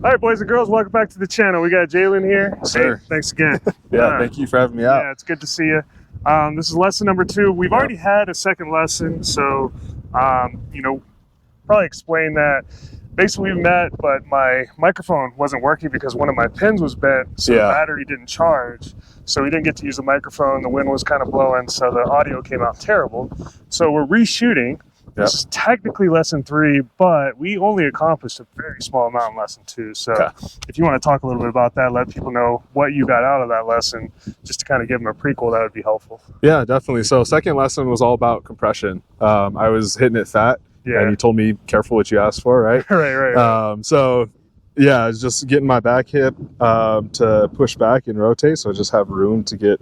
All right, boys and girls, welcome back to the channel. We got Jalen here. Sure. Hey, thanks again. Thank you for having me out. Yeah, it's good to see you. This is lesson number 2. We've already had a second lesson, so, probably explain that. Basically, we met, but my microphone wasn't working because one of my pins was bent, so the battery didn't charge. So we didn't get to use the microphone. The wind was kind of blowing, so the audio came out terrible. So we're reshooting. This is technically lesson 3, but we only accomplished a very small amount in lesson 2. So if you want to talk a little bit about that, let people know what you got out of that lesson, just to kind of give them a prequel, that would be helpful. Yeah, definitely. So second lesson was all about compression. I was hitting it fat, and you told me careful what you asked for, right? Right. So yeah, it's just getting my back hip to push back and rotate, so I just have room to get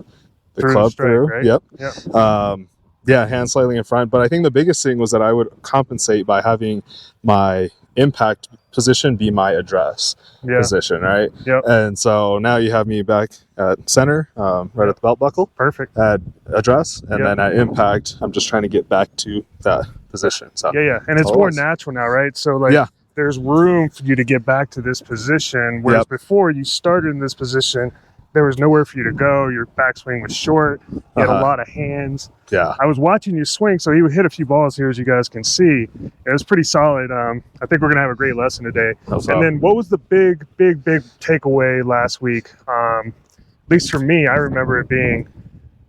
the club through. Right? Yep. Yeah, hand slightly in front. But I think the biggest thing was that I would compensate by having my impact position be my address position, right? Yep. And so now you have me back at center, right at the belt buckle. Perfect. At address, and then at impact, I'm just trying to get back to that position. So and it's more natural now, right? So there's room for you to get back to this position, whereas before you started in this position, there was nowhere for you to go. Your backswing was short. You had a lot of hands. Yeah. I was watching you swing, so he would hit a few balls here, as you guys can see. It was pretty solid. I think we're going to have a great lesson today. And then what was the big takeaway last week? At least for me, I remember it being,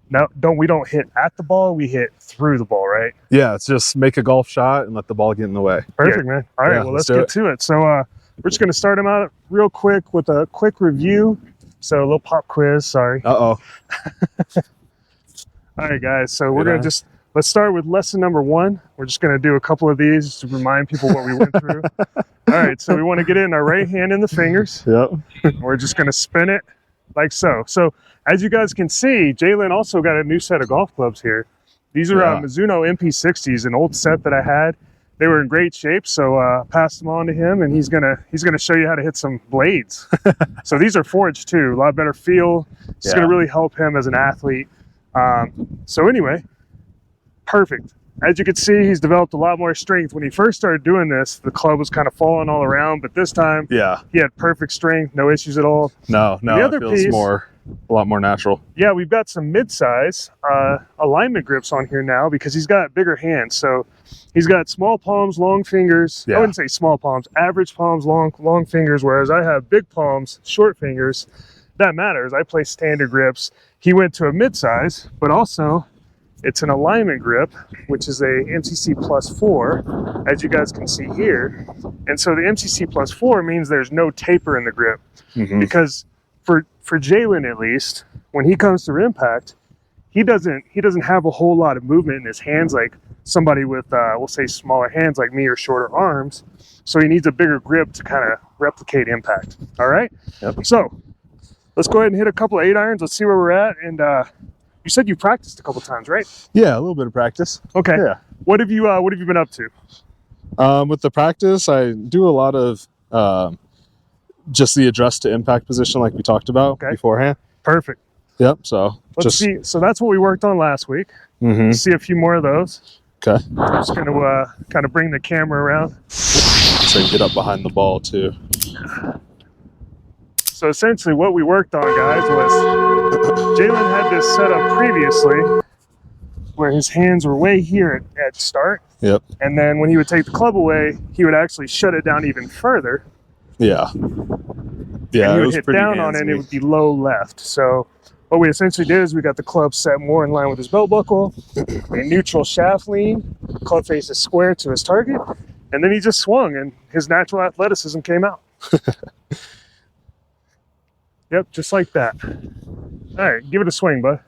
we don't hit at the ball, we hit through the ball, right? Yeah, it's just make a golf shot and let the ball get in the way. Perfect, man. All right, well, let's get to it. So we're just going to start him out real quick with a quick review. So a little pop quiz, sorry. Uh-oh. All right, guys, so we're going to let's start with lesson number 1. We're just going to do a couple of these to remind people what we went through. All right, so we want to get in our right hand in the fingers. Yep. We're just going to spin it like so. So as you guys can see, Jalen also got a new set of golf clubs here. These are Mizuno MP60s, an old set that I had. They were in great shape, so passed them on to him, and he's gonna show you how to hit some blades. So these are forged too, a lot better feel. It's gonna really help him as an athlete. So anyway, perfect. As you can see, he's developed a lot more strength. When he first started doing this, the club was kind of falling all around, but this time, he had perfect strength, no issues at all. No, it feels a lot more natural. Yeah, we've got some mid-size alignment grips on here now because he's got bigger hands. So he's got small palms, long fingers. I wouldn't say small palms, average palms, long fingers, whereas I have big palms, short fingers. That matters. I play standard grips. He went to a mid-size, but also it's an alignment grip, which is a MCC plus 4, as you guys can see here. And so the MCC plus 4 means there's no taper in the grip because for Jalen, at least, when he comes to impact, he doesn't have a whole lot of movement in his hands like somebody with we'll say smaller hands like me or shorter arms. So he needs a bigger grip to kind of replicate impact. All right. So let's go ahead and hit a couple of 8-irons. Let's see where we're at. And you said you practiced a couple times, right? Yeah, a little bit of practice. Okay. Yeah. What have you been up to? With the practice, I do a lot of just the address to impact position like we talked about beforehand. Perfect. Yep. So let's see. So that's what we worked on last week. Let's see a few more of those. Okay. I'm just going to kind of bring the camera around. So you get up behind the ball too. So essentially what we worked on, guys, was Jalen had this set up previously where his hands were way here at start. Yep. And then when he would take the club away, he would actually shut it down even further. Yeah. Yeah. And he would hit down on it and it would be low left. So what we essentially did is we got the club set more in line with his belt buckle, a neutral shaft lean, club face is square to his target, and then he just swung and his natural athleticism came out. Yep, just like that. All right, give it a swing, bud.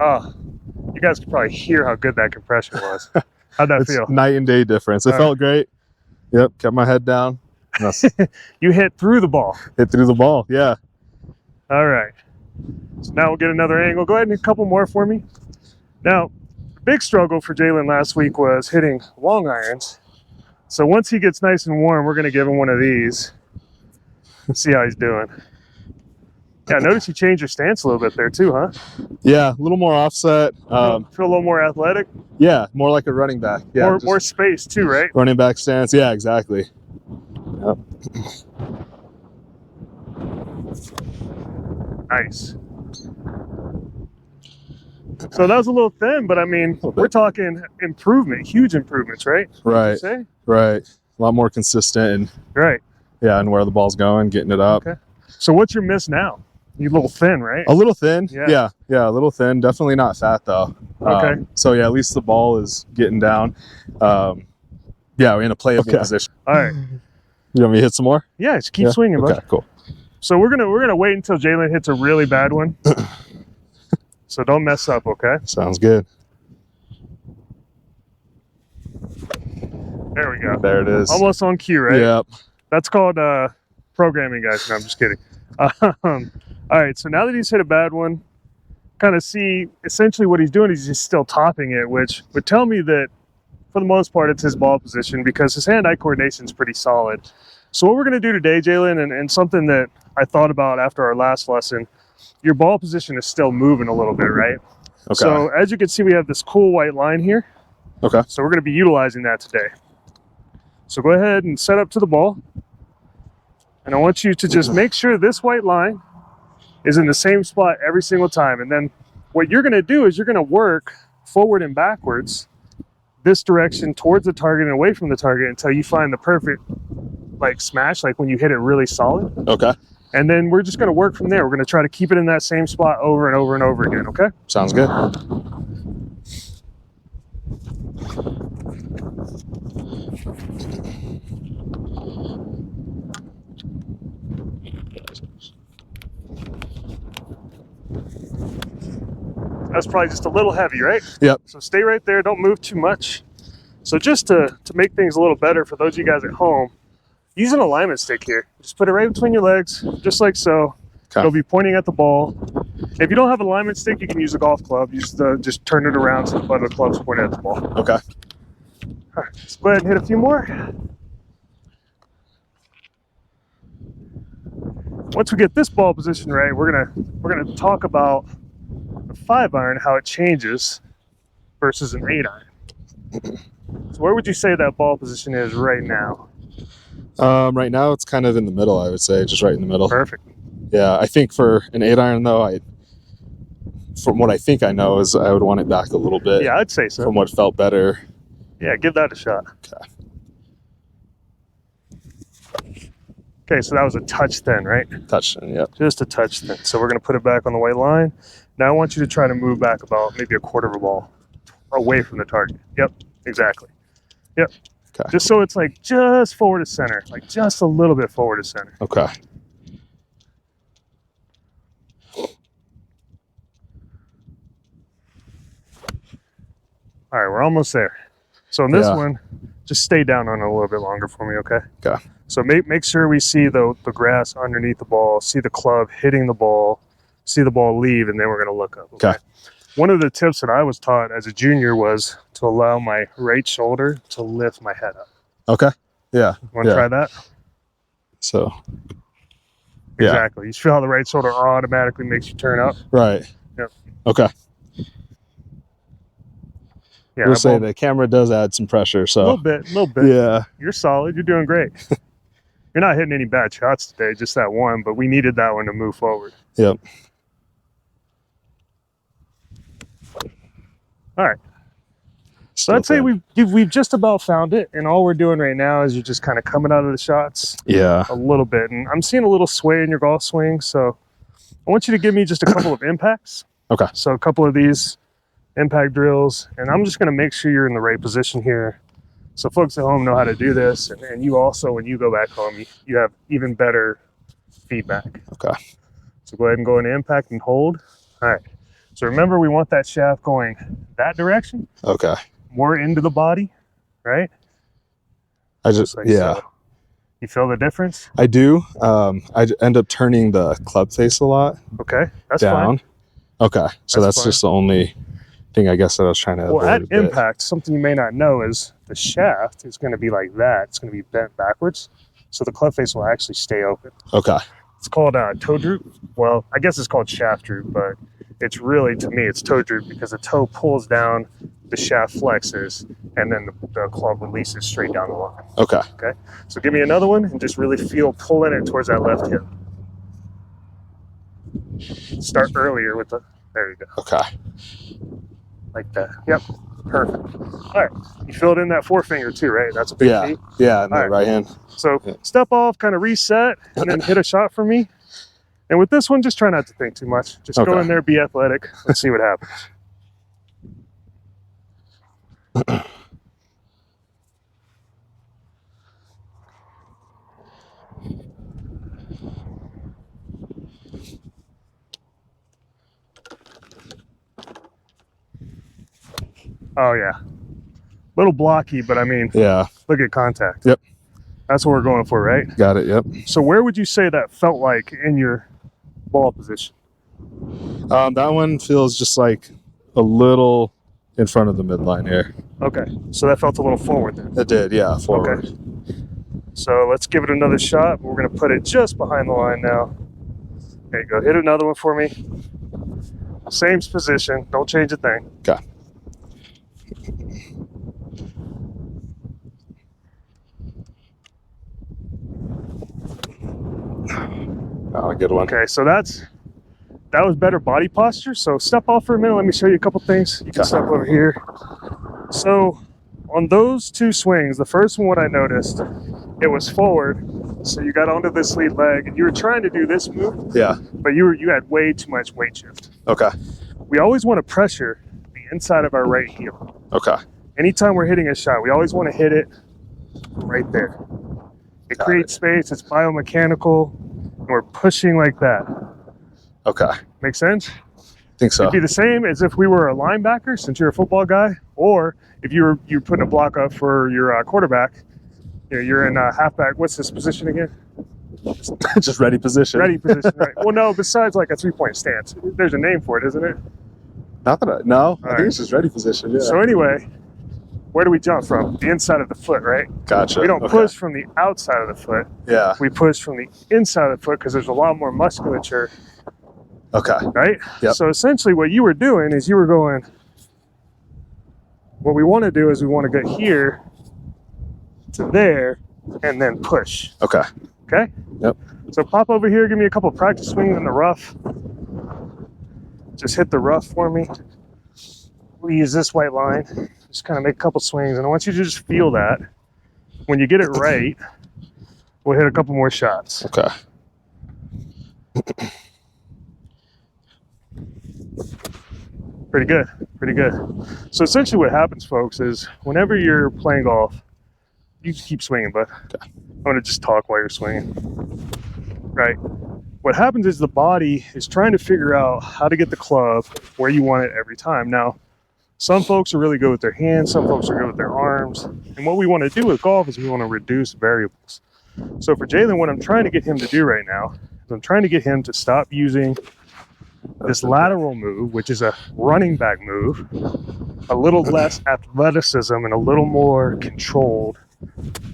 Oh, you guys can probably hear how good that compression was. How'd that feel? Night and day difference. It felt great. Yep, kept my head down. You hit through the ball. Hit through the ball, yeah. All right. So now we'll get another angle. Go ahead and hit a couple more for me. Now, the big struggle for Jalen last week was hitting long irons. So once he gets nice and warm, we're going to give him one of these. See how he's doing. Yeah, notice you changed your stance a little bit there too, huh? Yeah, a little more offset. Feel a little more athletic? Yeah, more like a running back. Yeah, more space too, right? Running back stance, yeah, exactly. Yep. Nice. So that was a little thin, but I mean, we're talking improvement, huge improvements, right? Right. Say? Right. A lot more consistent and Right. yeah, and where the ball's going, getting it up. Okay. So what's your miss now? You a little thin, right? A little thin. Yeah. Yeah, a little thin. Definitely not fat though. Okay. So yeah, at least the ball is getting down. Yeah, we're in a playable position. All right. You want me to hit some more? Yeah, just keep swinging, bud. Okay, cool. So we're gonna wait until Jalen hits a really bad one. So don't mess up, okay? Sounds good. There we go. There it is. Almost on cue, right? Yep. That's called programming, guys. No, I'm just kidding. All right, so now that he's hit a bad one, kind of see essentially what he's doing is he's still topping it, which would tell me that for the most part it's his ball position because his hand-eye coordination is pretty solid. So what we're going to do today, Jalen, and something that I thought about after our last lesson, your ball position is still moving a little bit, right? Okay. So as you can see, we have this cool white line here. Okay. So we're going to be utilizing that today. So go ahead and set up to the ball. And I want you to just make sure this white line is in the same spot every single time. And then what you're going to do is you're going to work forward and backwards this direction towards the target and away from the target until you find the perfect like smash, like when you hit it really solid. Okay. And then we're just going to work from there. We're going to try to keep it in that same spot over and over and over again, okay? Sounds good. That's probably just a little heavy, right? Yep. So stay right there. Don't move too much. So just to make things a little better for those of you guys at home, use an alignment stick here. Just put it right between your legs, just like so. Okay. It'll be pointing at the ball. If you don't have an alignment stick, you can use a golf club. Just turn it around so the butt of the club's pointing at the ball. Okay. All right, let's go ahead and hit a few more. Once we get this ball position right, we're gonna talk about the 5-iron, how it changes versus an 8-iron. So where would you say that ball position is right now? Right now it's kind of in the middle, I would say, just right in the middle. Perfect. Yeah, I think for an 8-iron though, from what I think I know is I would want it back a little bit. Yeah, I'd say so. From what felt better. Yeah, give that a shot. Okay. Okay, so that was a touch thin, right? Touch thin, yep. Just a touch thin. So we're going to put it back on the white line. Now I want you to try to move back about maybe a quarter of a ball away from the target. Yep, exactly. Yep. Okay. Just so it's like just forward to center, like just a little bit forward to center. Okay. All right, we're almost there. So in this one, just stay down on it a little bit longer for me, okay? Okay. So make sure we see the grass underneath the ball, see the club hitting the ball, see the ball leave, and then we're going to look up. Okay. One of the tips that I was taught as a junior was to allow my right shoulder to lift my head up. Okay. Yeah. Want to try that? So. Exactly. You feel how the right shoulder automatically makes you turn up? Right. Yep. Okay. Yeah, we'll say the camera does add some pressure, so. A little bit. Yeah. You're solid. You're doing great. You're not hitting any bad shots today, just that one, but we needed that one to move forward. Yep. All right. So I'd say we've just about found it, and all we're doing right now is you're just kind of coming out of the shots a little bit. And I'm seeing a little sway in your golf swing, so I want you to give me just a couple of impacts. Okay. So a couple of these impact drills, and I'm just going to make sure you're in the right position here. So folks at home know how to do this, and you also, when you go back home, you have even better feedback. Okay. So go ahead and go into impact and hold. All right. So remember, we want that shaft going that direction. Okay. More into the body, right? I just, like yeah. So. You feel the difference? I do. I end up turning the club face a lot. Okay. That's down. fine. Okay. So that's just the only thing I guess that I was trying to avoid. Well, at impact, something you may not know is the shaft is going to be like that. It's going to be bent backwards. So the club face will actually stay open. Okay. It's called toe droop. Well, I guess it's called shaft droop, but it's really, to me, it's toe droop because the toe pulls down the shaft flexes, and then the club releases straight down the line. Okay. Okay. So give me another one and just really feel pulling it towards that left hip. Start earlier with the, there you go. Okay. Like that. Yep. Perfect. All right. You filled in that forefinger too, right? That's a big key. Yeah, and the right hand. So step off, kind of reset, and then hit a shot for me. And with this one, just try not to think too much. Just go in there, be athletic. Let's see what happens. Oh, yeah. Little blocky, but I mean, look at contact. Yep. That's what we're going for, right? Got it, yep. So where would you say that felt like in your ball position? That one feels just like a little in front of the midline here. Okay. So that felt a little forward then? It did, yeah, forward. Okay. So let's give it another shot. We're going to put it just behind the line now. There you go. Hit another one for me. Same position. Don't change a thing. Okay. Oh, good one. Okay, so that was better body posture. So step off for a minute. Let me show you a couple things. You can step over here. So on those two swings, the first one, what I noticed, it was forward. So you got onto this lead leg and you were trying to do this move. Yeah. But you had way too much weight shift. Okay. We always want to pressure the inside of our right heel. Okay. Anytime we're hitting a shot, we always want to hit it right there. It creates space. It's biomechanical. And we're pushing like that. Okay. Make sense? I think so. It'd be the same as if we were a linebacker, since you're a football guy, or if you're putting a block up for your quarterback. You're in halfback. What's this position again? Just ready position. Ready position, right? Well, no. Besides like a 3-point stance, there's a name for it, isn't it? Not that I think it's just ready position. Yeah. So anyway, where do we jump from? The inside of the foot, right? Gotcha. We don't push from the outside of the foot. Yeah. We push from the inside of the foot because there's a lot more musculature. Okay. Right? Yep. So essentially what you were doing is you were going, what we want to do is we want to get here to there and then push. Okay. Okay? Yep. So pop over here, give me a couple practice swings in the rough. Just hit the rough for me. We use this white line. Just kind of make a couple swings, and I want you to just feel that. When you get it right, we'll hit a couple more shots. Okay. Pretty good, pretty good. So essentially what happens, folks, is whenever you're playing golf, you just keep swinging, bud. Okay. I'm gonna just talk while you're swinging. Right. What happens is the body is trying to figure out how to get the club where you want it every time. Now, some folks are really good with their hands, some folks are good with their arms. And what we want to do with golf is we want to reduce variables. So for Jalen, what I'm trying to get him to do right now is I'm trying to get him to stop using this lateral move, which is a running back move, a little less athleticism and a little more controlled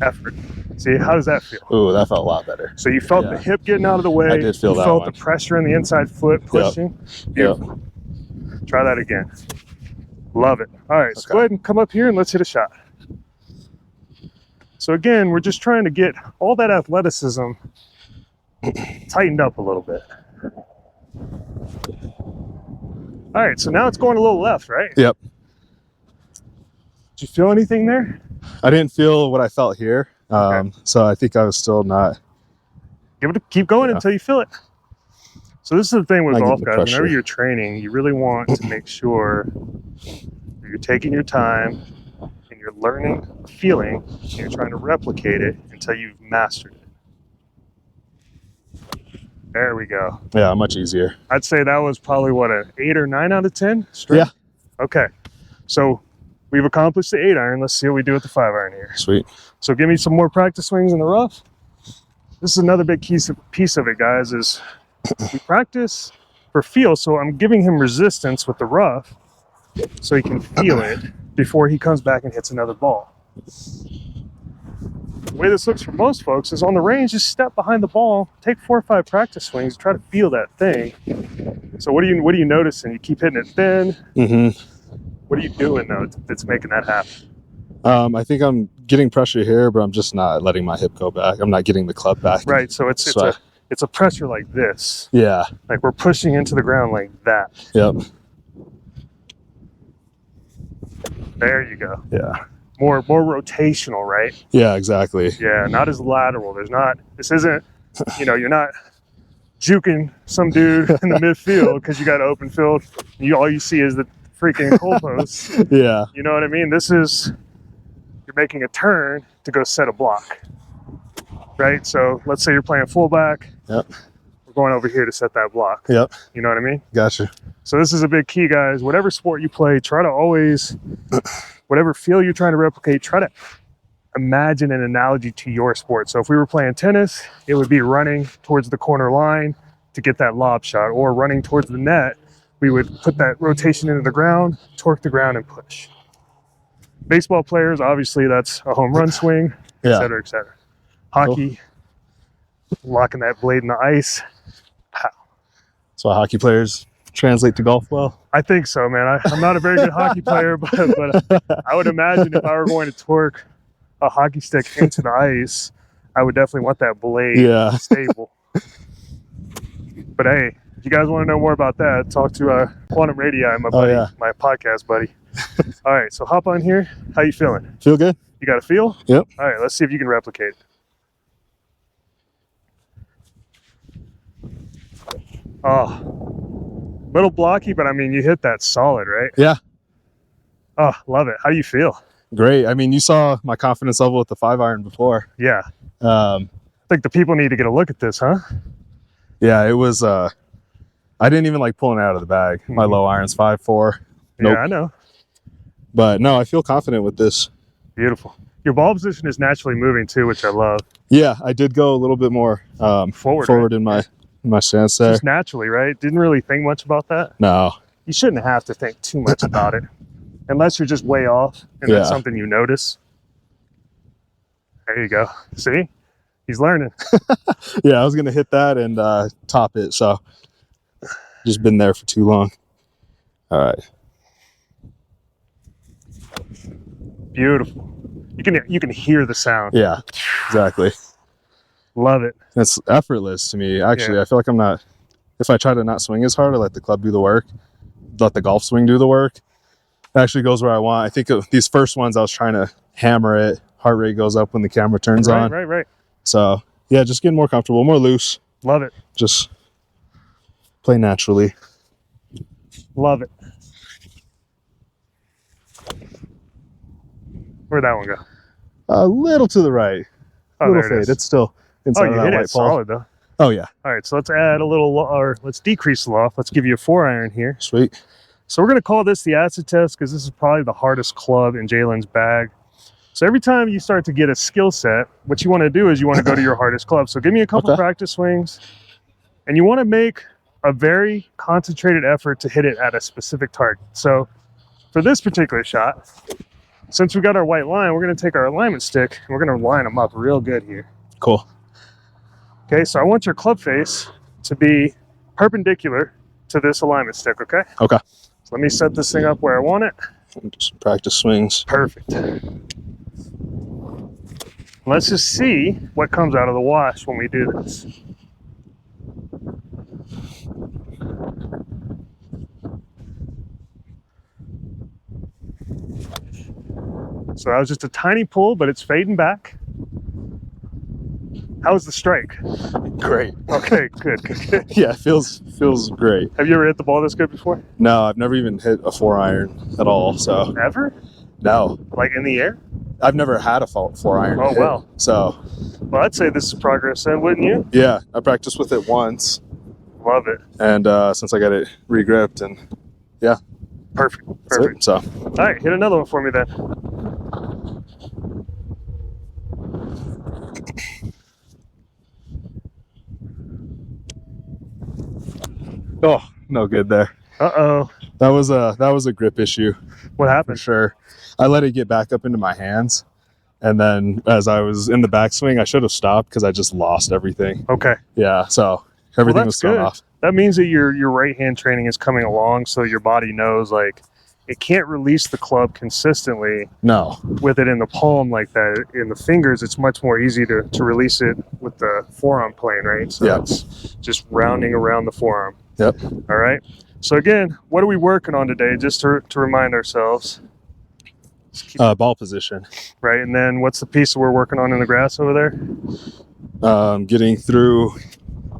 effort. See, how does that feel? Ooh, that felt a lot better. So you felt the hip getting out of the way. I did feel that felt one. the pressure in the inside foot pushing. Beautiful. Try that again. Love it. All right, so go ahead and come up here and let's hit a shot. So again, we're just trying to get all that athleticism tightened up a little bit. All right, so now it's going a little left, right? Yep. Did you feel anything there? I didn't feel what I felt here. So I think I was still not. Keep going until you feel it. So this is the thing with golf, guys. Pressure. Whenever you're training, you really want to make sure that you're taking your time and you're learning a feeling and you're trying to replicate it until you've mastered it. There we go. Yeah, much easier. I'd say that was probably, what, an 8 or 9 out of 10? Straight? Yeah. Okay. So we've accomplished the 8-iron. Let's see what we do with the 5-iron here. Sweet. So give me some more practice swings in the rough. This is another big piece of it, guys, is we practice for feel. So I'm giving him resistance with the rough so he can feel it before he comes back and hits another ball. The way this looks for most folks is on the range, just step behind the ball, take 4 or 5 practice swings, try to feel that thing. So what are you noticing? You keep hitting it thin. Mm-hmm. What are you doing though that's making that happen? I think I'm getting pressure here, but I'm just not letting my hip go back. I'm not getting the club back. Right. So it's a pressure like this. Yeah. Like we're pushing into the ground like that. Yep. There you go. Yeah. More rotational, right? Yeah, exactly. Yeah, not as lateral. This isn't, you're not juking some dude in the midfield because you got an open field. All you see is the freaking goalposts. Yeah. You know what I mean? You're making a turn to go set a block, right? So let's say you're playing fullback. Yep. We're going over here to set that block. Yep. You know what I mean? Gotcha. So this is a big key, guys. Whatever sport you play, try to always, whatever feel you're trying to replicate, try to imagine an analogy to your sport. So if we were playing tennis, it would be running towards the corner line to get that lob shot, or running towards the net. We would put that rotation into the ground, torque the ground, and push. Baseball players, obviously, that's a home run swing, et cetera, et cetera. Hockey, locking that blade in the ice. Pow. That's why hockey players translate to golf well. I think so, man. I'm not a very good hockey player, but I would imagine if I were going to torque a hockey stick into the ice, I would definitely want that blade stable. But hey, if you guys want to know more about that, talk to Quantum Radii, my buddy, my podcast buddy. All right, so hop on here. How you feeling? Feel good? You got a feel? Yep. All right, let's see if you can replicate it. Oh, little blocky, but I mean, you hit that solid, right? Yeah. Oh, love it. How do you feel? Great. I mean, you saw my confidence level with the 5-iron before. Yeah. I think the people need to get a look at this, huh? Yeah, it was, I didn't even like pulling it out of the bag. My low iron's 5.4. Nope. Yeah, I know. But no, I feel confident with this. Beautiful. Your ball position is naturally moving too, which I love. Yeah, I did go a little bit more forward right? in my stance there. Just naturally, right? Didn't really think much about that? No. You shouldn't have to think too much about it. Unless you're just way off and that's something you notice. There you go. See? He's learning. Yeah, I was going to hit that and top it. So just been there for too long. All right. Beautiful. You can hear the sound. Yeah, exactly. Love it. It's effortless to me. Actually, I feel like I'm not, if I try to not swing as hard, I let the club do the work, let the golf swing do the work. It actually goes where I want. I think of these first ones, I was trying to hammer it. Heart rate goes up when the camera turns on. Right. So yeah, just getting more comfortable, more loose. Love it. Just play naturally. Love it. Where'd that one go? A little to the right. A little fade. It's still inside of that white ball. Solid though. Oh yeah. All right, so let's add a little, or let's decrease the loft. Let's give you a 4-iron here. Sweet. So we're going to call this the acid test because this is probably the hardest club in Jalen's bag. So every time you start to get a skill set, what you want to do is you want to go to your hardest club. So give me a couple practice swings, and you want to make a very concentrated effort to hit it at a specific target. So for this particular shot, since we got our white line, we're going to take our alignment stick and we're going to line them up real good here. Cool. Okay, so I want your club face to be perpendicular to this alignment stick, okay? Okay. So let me set this thing up where I want it. Just practice swings. Perfect. Let's just see what comes out of the wash when we do this. So that was just a tiny pull, but it's fading back. How's the strike? Great. Okay, good. Yeah, it feels great. Have you ever hit the ball this good before? No, I've never even hit a 4-iron at all. So ever? No. Like in the air? I've never had a 4-iron. Oh, wow. So. Well, I'd say this is progress then, wouldn't you? Yeah, I practiced with it once. Love it. And since I got it re-gripped, and yeah. Perfect. It, so. All right, hit another one for me then. Oh, no good there. Uh-oh. That was a grip issue. What happened? For sure. I let it get back up into my hands, and then as I was in the backswing, I should have stopped because I just lost everything. Okay. Yeah, so everything was thrown off. That means that your right hand training is coming along, so your body knows, like, it can't release the club consistently No. with it in the palm like that. In the fingers, it's much more easy to release it with the forearm plane, right? So it's just rounding around the forearm. Yep. All right. So again, what are we working on today? Just to remind ourselves. Ball position. Right. And then what's the piece that we're working on in the grass over there?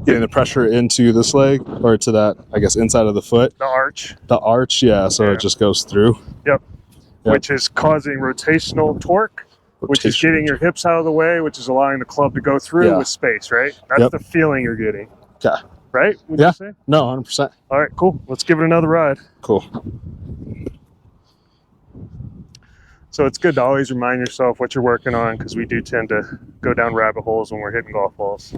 Getting the pressure into this leg, or to that, I guess, inside of the foot. The arch. The arch, yeah. So it just goes through. Yep. Which is causing rotational torque, which is getting your hips out of the way, which is allowing the club to go through with space, right? That's the feeling you're getting. Okay. Right? Would you say? No, 100%. All right, cool. Let's give it another ride. Cool. So it's good to always remind yourself what you're working on, because we do tend to go down rabbit holes when we're hitting golf balls.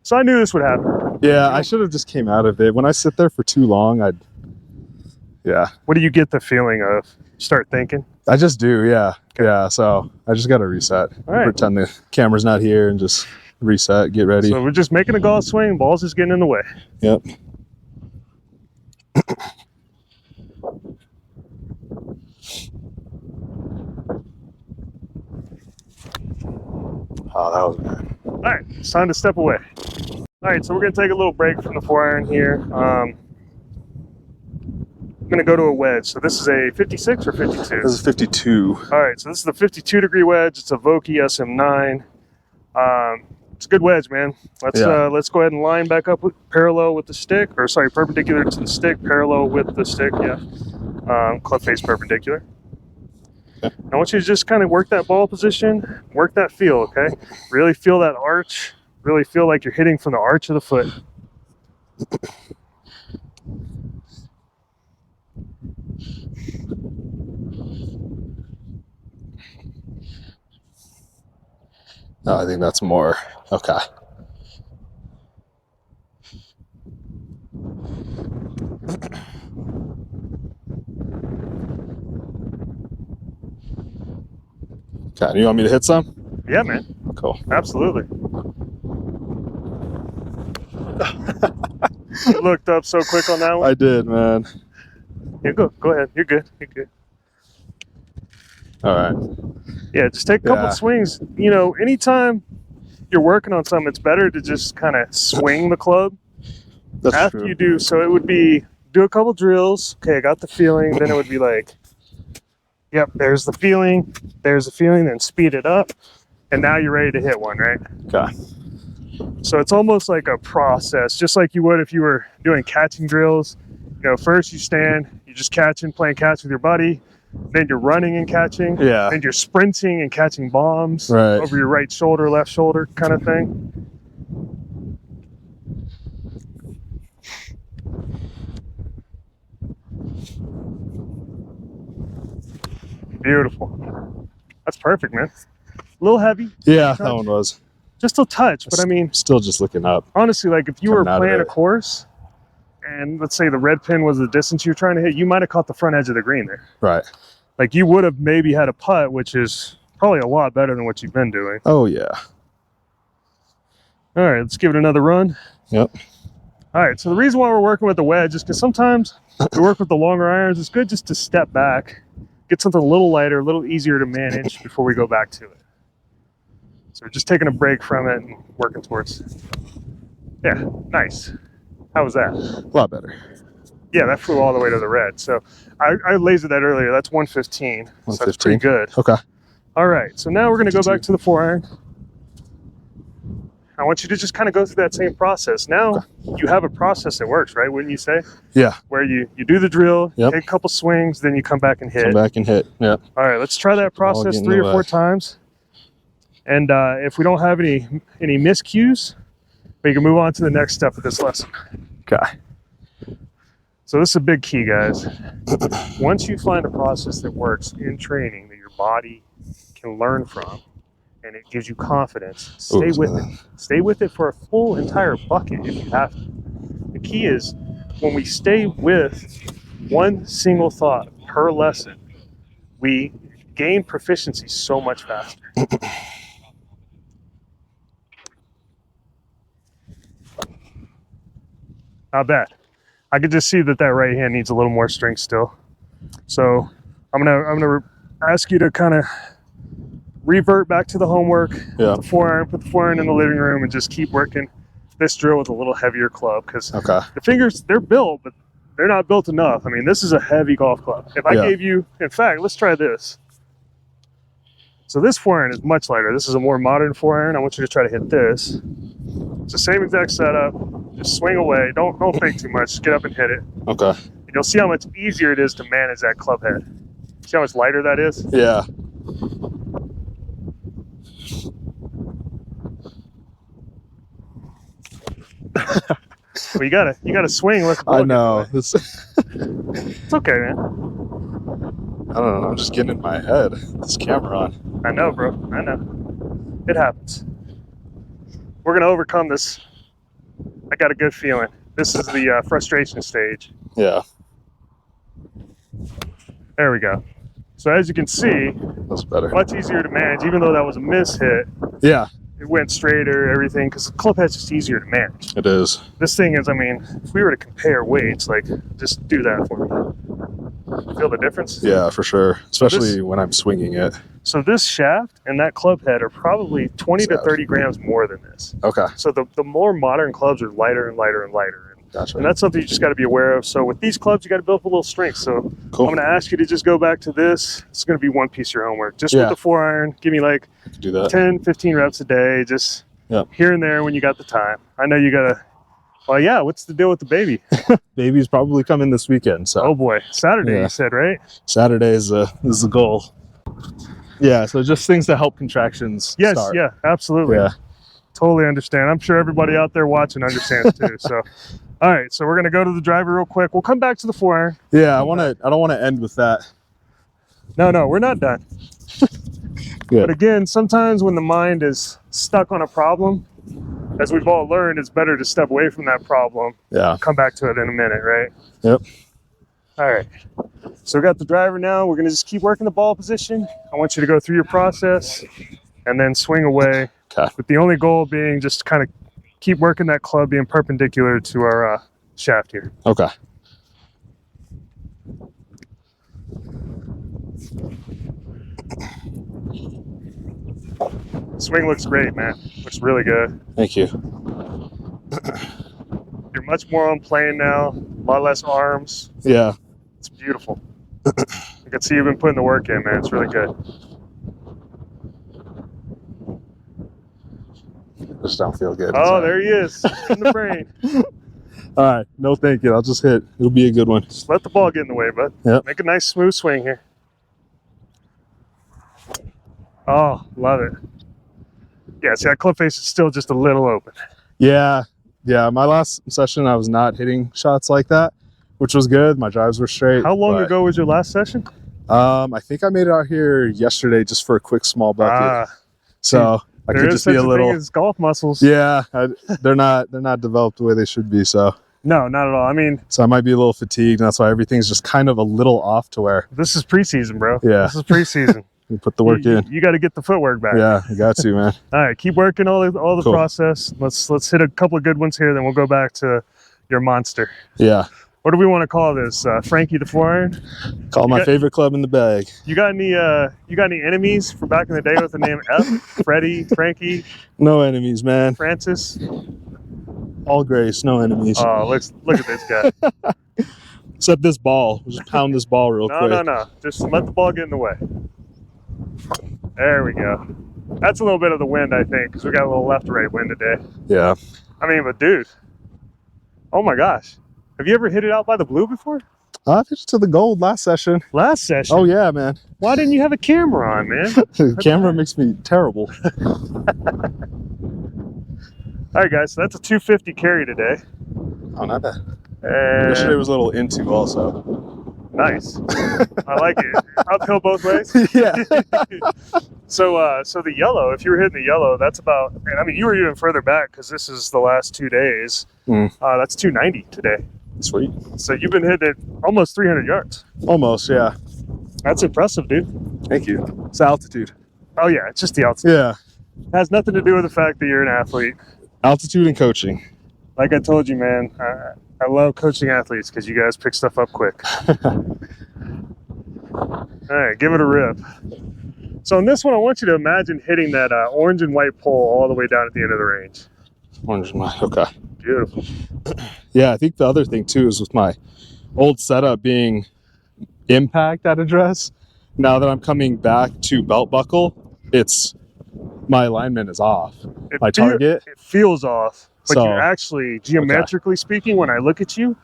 So I knew this would happen. Yeah, I should have just came out of it. When I sit there for too long, What do you get the feeling of? Start thinking? I just do, yeah. Okay. Yeah, so I just got to reset. All right. Pretend the camera's not here and just reset, get ready. So we're just making a golf swing, ball's just getting in the way. Yep. Oh, that was bad. All right, it's time to step away. All right, so we're going to take a little break from the 4-iron here. I'm going to go to a wedge. So this is a 56 or 52? This is 52. All right, so this is the 52-degree wedge. It's a Vokey SM9. It's a good wedge, man. Let's go ahead and line back up parallel with the stick, or sorry, perpendicular to the stick, parallel with the stick, club face perpendicular. Okay. I want you to just kind of work that ball position, work that feel, okay? Really feel that arch, really feel like you're hitting from the arch of the foot. Oh, I think that's more. Okay. Okay, you want me to hit some? Yeah, man. Cool. Absolutely. You looked up so quick on that one. I did, man. Yeah, go ahead. You're good. You're good. All right. Yeah, just take a couple swings. You know, anytime you're working on something, it's better to just kind of swing the club. That's after true. You do. So it would be do a couple drills. Okay, I got the feeling. Then it would be like, yep, there's the feeling. There's the feeling. Then speed it up. And now you're ready to hit one, right? Okay. So it's almost like a process, just like you would if you were doing catching drills. You know, first you stand, you're just catching, playing catch with your buddy. Then you're running and catching. Yeah. Then you're sprinting and catching bombs over your right shoulder, left shoulder kind of thing. Beautiful. That's perfect, man. A little heavy. Yeah, that one was. Just a touch, but I mean... Still just looking up. Honestly, like if you were playing a course, and let's say the red pin was the distance you were trying to hit, you might have caught the front edge of the green there. Right. Like you would have maybe had a putt, which is probably a lot better than what you've been doing. Oh, yeah. All right, let's give it another run. Yep. All right, so the reason why we're working with the wedge is because sometimes we work with the longer irons. It's good just to step back, get something a little lighter, a little easier to manage before we go back to it. So we're just taking a break from it and working towards. Yeah, nice. How was that? A lot better. Yeah, that flew all the way to the red. So I lasered that earlier. That's 115. 115. So that's pretty good. Okay. All right, so now we're going to go back to the 4-iron. I want you to just kind of go through that same process. Now you have a process that works, right? Wouldn't you say? Yeah. Where you do the drill, take a couple swings, then you come back and hit. Come back and hit. Yeah. All right, let's try that process 3 or 4 times. And if we don't have any miscues, we can move on to the next step of this lesson. Okay. So this is a big key, guys. Once you find a process that works in training that your body can learn from, and it gives you confidence, stay with it. Stay with it for a full entire bucket if you have to. The key is when we stay with one single thought per lesson, we gain proficiency so much faster. Not bad. I could just see that right hand needs a little more strength still. So I'm gonna ask you to kind of revert back to the homework. Yeah. Put the 4-iron in the living room and just keep working this drill with a little heavier club, because Okay. the fingers, they're built, but they're not built enough. I mean, this is a heavy golf club. If I gave you, in fact, let's try this. So this 4-iron is much lighter. This is a more modern 4-iron. I want you to try to hit this. It's the same exact setup. Just swing away. Don't think too much. Just get up and hit it. Okay. And you'll see how much easier it is to manage that club head. See how much lighter that is? Yeah. Well, you gotta swing. Let the ball I get know. away. It's okay, man. I don't know. I'm just getting in my head. This camera on. I know, bro. I know. It happens. We're gonna overcome this. I got a good feeling. This is the frustration stage. Yeah. There we go. So as you can see, That's better. much easier to manage, even though that was a miss hit. Yeah. It went straighter, everything, because the club head's just easier to manage. It is. This thing is, I mean, if we were to compare weights, like, just do that for me. Feel the difference? Yeah, for sure. Especially when I'm swinging it. So this shaft and that club head are probably 20 to 30 grams more than this. Okay. So the more modern clubs are lighter and lighter and lighter. Gotcha. And that's something you just got to be aware of. So with these clubs, you got to build up a little strength. So Cool. I'm going to ask you to just go back to this. It's going to be one piece of your homework. Just with the 4-iron, give me like I can do that. 10, 15 reps a day, just here and there when you got the time. I know you got to, well, yeah, what's the deal with the baby? Baby's probably coming this weekend. So Oh boy, Saturday you said, right? Saturday is the goal. Yeah, so just things to help contractions Yes, start. yeah, absolutely. Yeah. Totally understand. I'm sure everybody out there watching understands too. So, all right, so we're gonna go to the driver real quick. We'll come back to the 4-iron. Yeah, I don't want to end with that. No, we're not done. Good. But again, sometimes when the mind is stuck on a problem, as we've all learned, it's better to step away from that problem. Yeah. Come back to it in a minute, right? Yep. All right. So we got the driver now. We're gonna just keep working the ball position. I want you to go through your process and then swing away. Okay. With the only goal being just kind of keep working that club being perpendicular to our shaft here. Okay. Swing looks great, man. Looks really good. Thank you. You're much more on plane now. A lot less arms. Yeah. It's beautiful. I can see you've been putting the work in, man. It's really good. Just don't feel good. Oh, there he is. In the brain. All right. No, thank you. I'll just hit. It'll be a good one. Just let the ball get in the way, bud. Yep. Make a nice smooth swing here. Oh, love it. Yeah, see, that club face is still just a little open. Yeah. Yeah. My last session, I was not hitting shots like that, which was good. My drives were straight. How long ago was your last session? I think I made it out here yesterday just for a quick small bucket. So I could just be a little. Thing as golf muscles. Yeah, they're not developed the way they should be. So no, not at all. I mean, so I might be a little fatigued, and that's why everything's just kind of a little off to where. This is preseason, bro. Yeah, this is preseason. You put the work in. You got to get the footwork back. Yeah, you got to, man. All right, keep working all the Cool. process. Let's hit a couple of good ones here, then we'll go back to your monster. Yeah. What do we want to call this? Frankie the 4-iron? Call my favorite club in the bag. You got any enemies from back in the day with the name F? Freddie, Frankie, No enemies, man. Francis? All grace, no enemies. Oh, look at this guy. Except this ball. We'll just pound this ball real quick. No. Just let the ball get in the way. There we go. That's a little bit of the wind, I think, because we got a little left to right wind today. Yeah. I mean, but dude, oh my gosh. Have you ever hit it out by the blue before? I pitched to the gold last session. Last session? Oh, yeah, man. Why didn't you have a camera on, man? The camera makes me terrible. All right, guys, so that's a 250 carry today. Oh, not bad. And Yesterday was a little into also. nice. I like it. Uphill both ways? Yeah. So the yellow, if you were hitting the yellow, that's about, and I mean, you were even further back because this is the last 2 days. That's 290 today. Sweet. So you've been hitting it almost 300 yards. Almost, yeah. That's impressive, dude. Thank you. It's altitude. Oh, yeah, it's just the altitude. Yeah. It has nothing to do with the fact that you're an athlete. Altitude and coaching. Like I told you, man, I love coaching athletes because you guys pick stuff up quick. All right, give it a rip. So in this one, I want you to imagine hitting that orange and white pole all the way down at the end of the range. Orange and white, okay. Beautiful. Yeah, I think the other thing too is with my old setup being impact at address, now that I'm coming back to belt buckle, my alignment is off. My target. It feels off, but So, you're actually, geometrically speaking, when I look at you,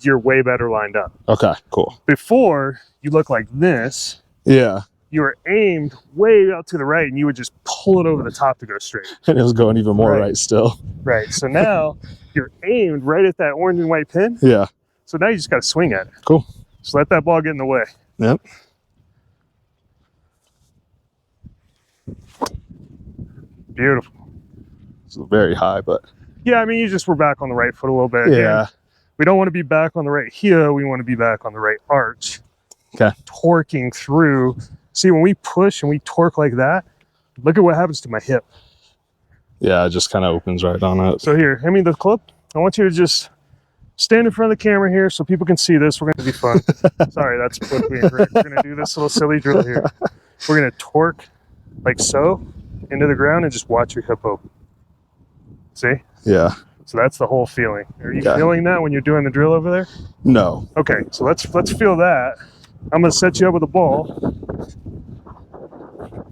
you're way better lined up. Okay, cool. Before, you look like this. Yeah. You were aimed way out to the right, and you would just pull it over the top to go straight. And it was going even more right still. Right. So now you're aimed right at that orange and white pin. Yeah. So now you just got to swing at it. Cool. Just let that ball get in the way. Yep. Beautiful. It's very high, but. Yeah, I mean, you just were back on the right foot a little bit. Yeah. Again, we don't want to be back on the right heel. We want to be back on the right arch. Okay. Torquing through. See, when we push and we torque like that, look at what happens to my hip. Yeah, it just kind of opens right on it. So here, hand me the clip. I want you to just stand in front of the camera here so people can see this. We're going to be fun. Sorry, that's politically incorrect. We're going to do this little silly drill here. We're going to torque like so into the ground and just watch your hip open. See? Yeah. So that's the whole feeling. Are you feeling that when you're doing the drill over there? No. Okay, so let's feel that. I'm going to set you up with a ball.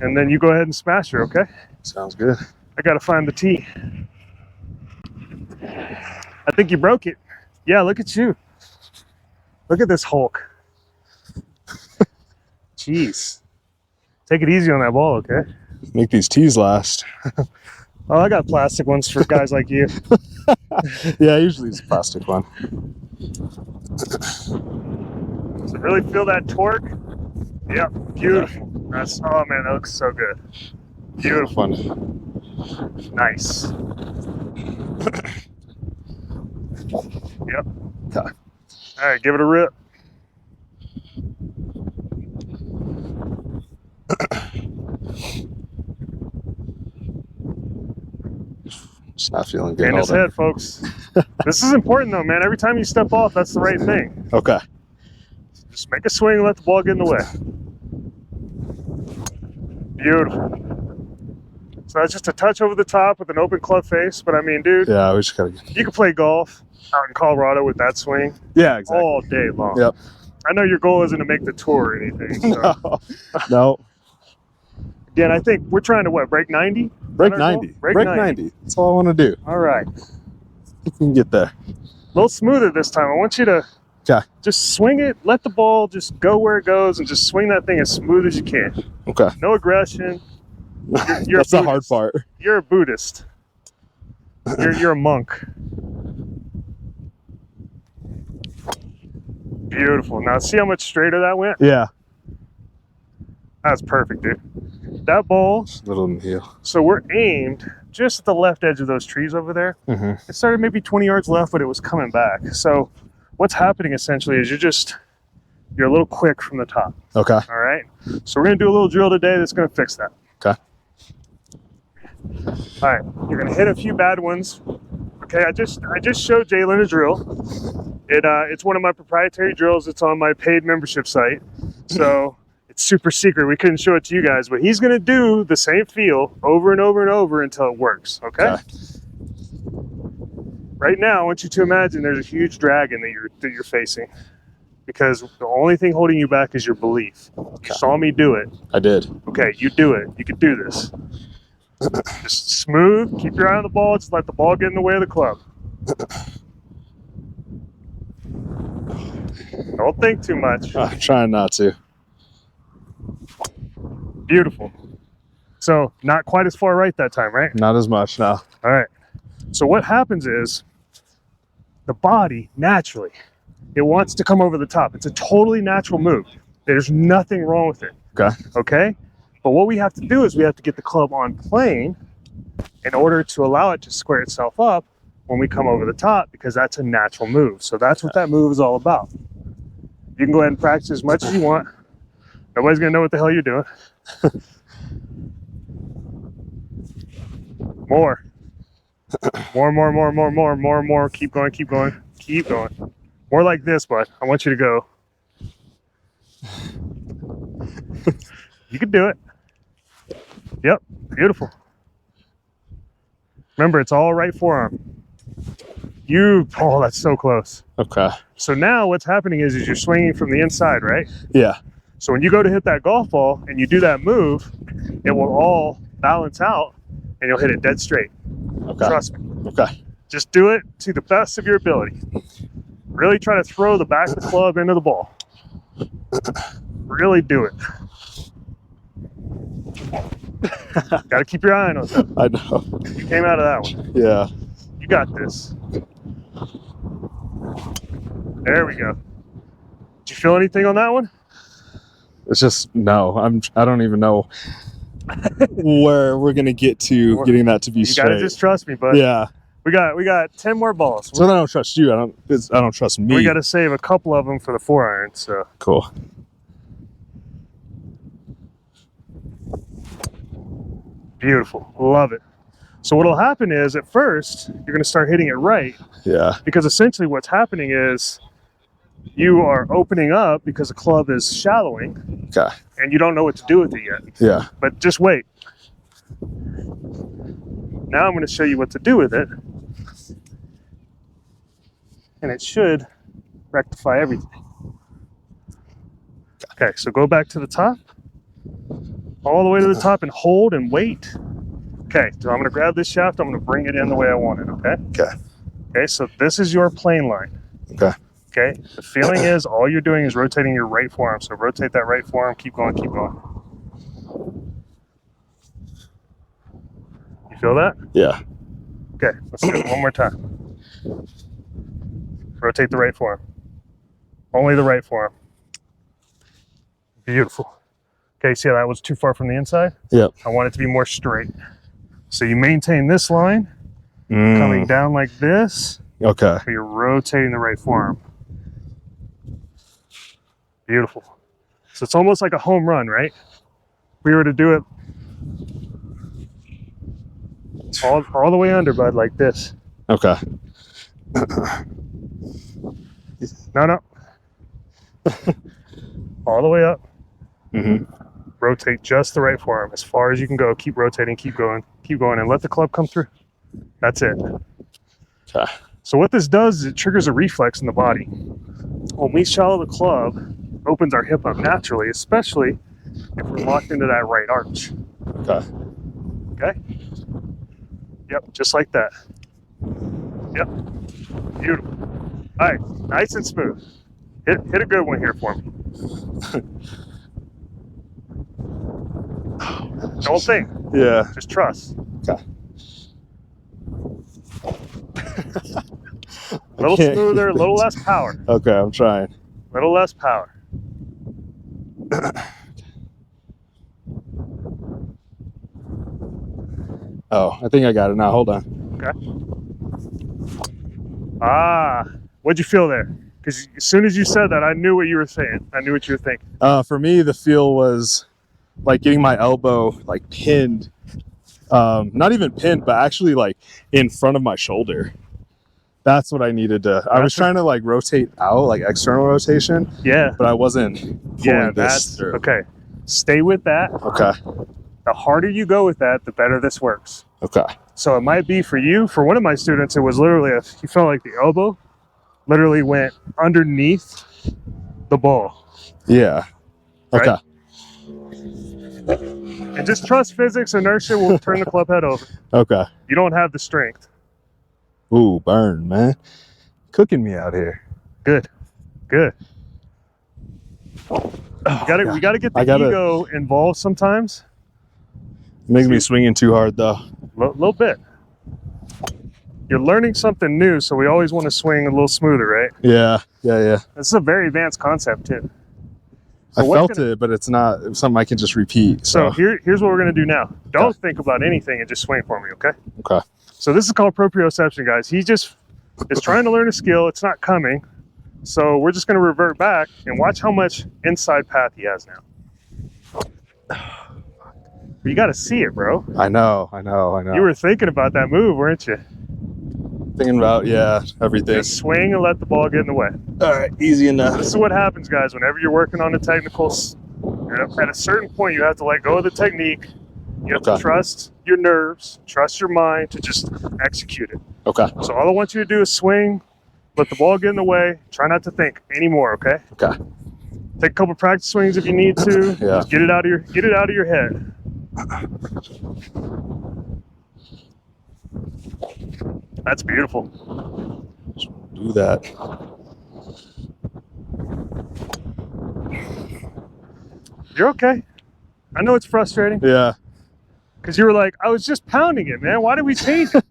And then you go ahead and smash her, okay? Sounds good. I got to find the tee. I think you broke it. Yeah, look at you. Look at this Hulk. Jeez. Take it easy on that ball, okay? Make these tees last. Oh, I got plastic ones for guys like you. Yeah, usually it's a plastic one. So really feel that torque. Yep, beautiful. That's, oh man, that looks so good. Beautiful. Fun. Nice. Yep. Okay. All right, give it a rip. Just not feeling good. In his head, folks. This is important though, man. Every time you step off, that's the right thing. Okay. Just make a swing and let the ball get in the way. Beautiful. So that's just a touch over the top with an open club face. But I mean, dude, Yeah, we just gotta you can play golf out in Colorado with that swing Yeah, exactly. all day long. Yep. I know your goal isn't to make the tour or anything. So. No. Again, I think we're trying to what, break 90? Break 90. Break 90. That's all I want to do. All right. If we can get there. A little smoother this time. I want you to just swing it, let the ball just go where it goes, and just swing that thing as smooth as you can. Okay. No aggression. You're That's the hard part. You're a Buddhist. You're a monk. Beautiful. Now see how much straighter that went? Yeah. That's perfect, dude. That ball. Little in the heel. So we're aimed just at the left edge of those trees over there. Mm-hmm. It started maybe 20 yards left, but it was coming back. So what's happening essentially is you're a little quick from the top. Okay. All right. So we're going to do a little drill today that's going to fix that. Okay. All right. You're going to hit a few bad ones. Okay. I just showed Jalen a drill. It's one of my proprietary drills. It's on my paid membership site. So it's super secret. We couldn't show it to you guys, but he's going to do the same feel over and over and over until it works. Okay. Right now, I want you to imagine there's a huge dragon that you're facing, because the only thing holding you back is your belief. You saw me do it. I did. Okay, you do it. You can do this. Just smooth. Keep your eye on the ball. Just let the ball get in the way of the club. Don't think too much. I'm trying not to. Beautiful. So not quite as far right that time, right? Not as much now. All right. So what happens is the body naturally, it wants to come over the top. It's a totally natural move. There's nothing wrong with it. Okay. Okay. But what we have to do is we have to get the club on plane in order to allow it to square itself up when we come over the top, because that's a natural move. So that's what that move is all about. You can go ahead and practice as much as you want. Nobody's going to know what the hell you're doing. More. Keep going. More like this, bud. I want you to go. You can do it. Yep, beautiful. Remember, it's all right forearm. Oh, that's so close. Okay. So now what's happening is you're swinging from the inside, right? Yeah. So when you go to hit that golf ball and you do that move, it will all balance out and you'll hit it dead straight. Okay. Trust me. Okay. Just do it to the best of your ability. Really try to throw the back of the club into the ball. Really do it. Got to keep your eye on it. I know. You came out of that one. Yeah. You got this. There we go. Did you feel anything on that one? It's just no. I don't even know where we're gonna get to getting that to be straight. You gotta just trust me, bud. Yeah. We got 10 more balls. So I don't trust you. I don't trust me. We got to save a couple of them for the 4-iron. So cool. Beautiful. Love it. So what'll happen is at first you're going to start hitting it right. Yeah. Because essentially what's happening is you are opening up because the club is shallowing. Okay. And you don't know what to do with it yet. Yeah. But just wait. Now I'm going to show you what to do with it. And it should rectify everything. Okay, so go back to the top. All the way to the top and hold and wait. Okay, so I'm going to grab this shaft. I'm going to bring it in the way I want it, okay? Okay. Okay, so this is your plane line. Okay. Okay, the feeling is all you're doing is rotating your right forearm. So rotate that right forearm. Keep going, keep going. You feel that? Yeah. Okay, let's do it one more time. Rotate the right forearm. Only the right forearm. Beautiful. Okay, see how that was too far from the inside? Yep. I want it to be more straight. So you maintain this line, coming down like this. Okay. So you're rotating the right forearm. Beautiful. So it's almost like a home run, right? If we were to do it all the way under, bud, like this. Okay. No. All the way up. Mm-hmm. Rotate just the right forearm as far as you can go. Keep rotating, keep going, and let the club come through. That's it. Okay. So what this does is it triggers a reflex in the body. When we shallow the club, it opens our hip up naturally, especially if we're locked into that right arch. Okay. Okay? Yep, just like that. Yep. Beautiful. All right, nice and smooth. Hit a good one here for me. Don't think. Yeah. Just trust. Okay. A little smoother, a little less power. Okay, I'm trying. A little less power. Oh, I think I got it now. Hold on. Okay. What'd you feel there? Because as soon as you said that, I knew what you were saying. I knew what you were thinking. For me, the feel was like getting my elbow like pinned. Not even pinned, but actually like in front of my shoulder. That's what I needed to. I was trying to like rotate out, like external rotation. Yeah. But I wasn't pulling this through. Okay. Stay with that. Okay. The harder you go with that, the better this works. Okay. So it might be for you. For one of my students, it was literally he felt like the elbow literally went underneath the ball. Yeah. Okay. Right? And just trust physics. Inertia will turn the club head over. Okay. You don't have the strength. Ooh, burn, man. Cooking me out here. Good. We gotta get the ego involved sometimes. Makes me swinging too hard though. Little bit. You're learning something new, so we always want to swing a little smoother, right? Yeah. This is a very advanced concept too. I felt it, but it's not something I can just repeat. So here's what we're gonna do now. Don't think about anything and just swing for me, okay? Okay. So this is called proprioception, guys. He just is trying to learn a skill. It's not coming. So we're just gonna revert back and watch how much inside path he has now. You gotta see it, bro. I know. You were thinking about that move, weren't you? Thinking about, yeah, everything. Just swing and let the ball get in the way. All right, easy enough. This is what happens, guys, whenever you're working on the technicals. At a certain point, you have to let go of the technique. You have to trust your nerves, trust your mind to just execute it. Okay. So all I want you to do is swing, let the ball get in the way. Try not to think anymore, okay? Okay. Take a couple practice swings if you need to. Yeah. Just get it out of your head. That's beautiful. Do that. You're okay. I know it's frustrating. Yeah. Because you were like, I was just pounding it, man. Why did we change it?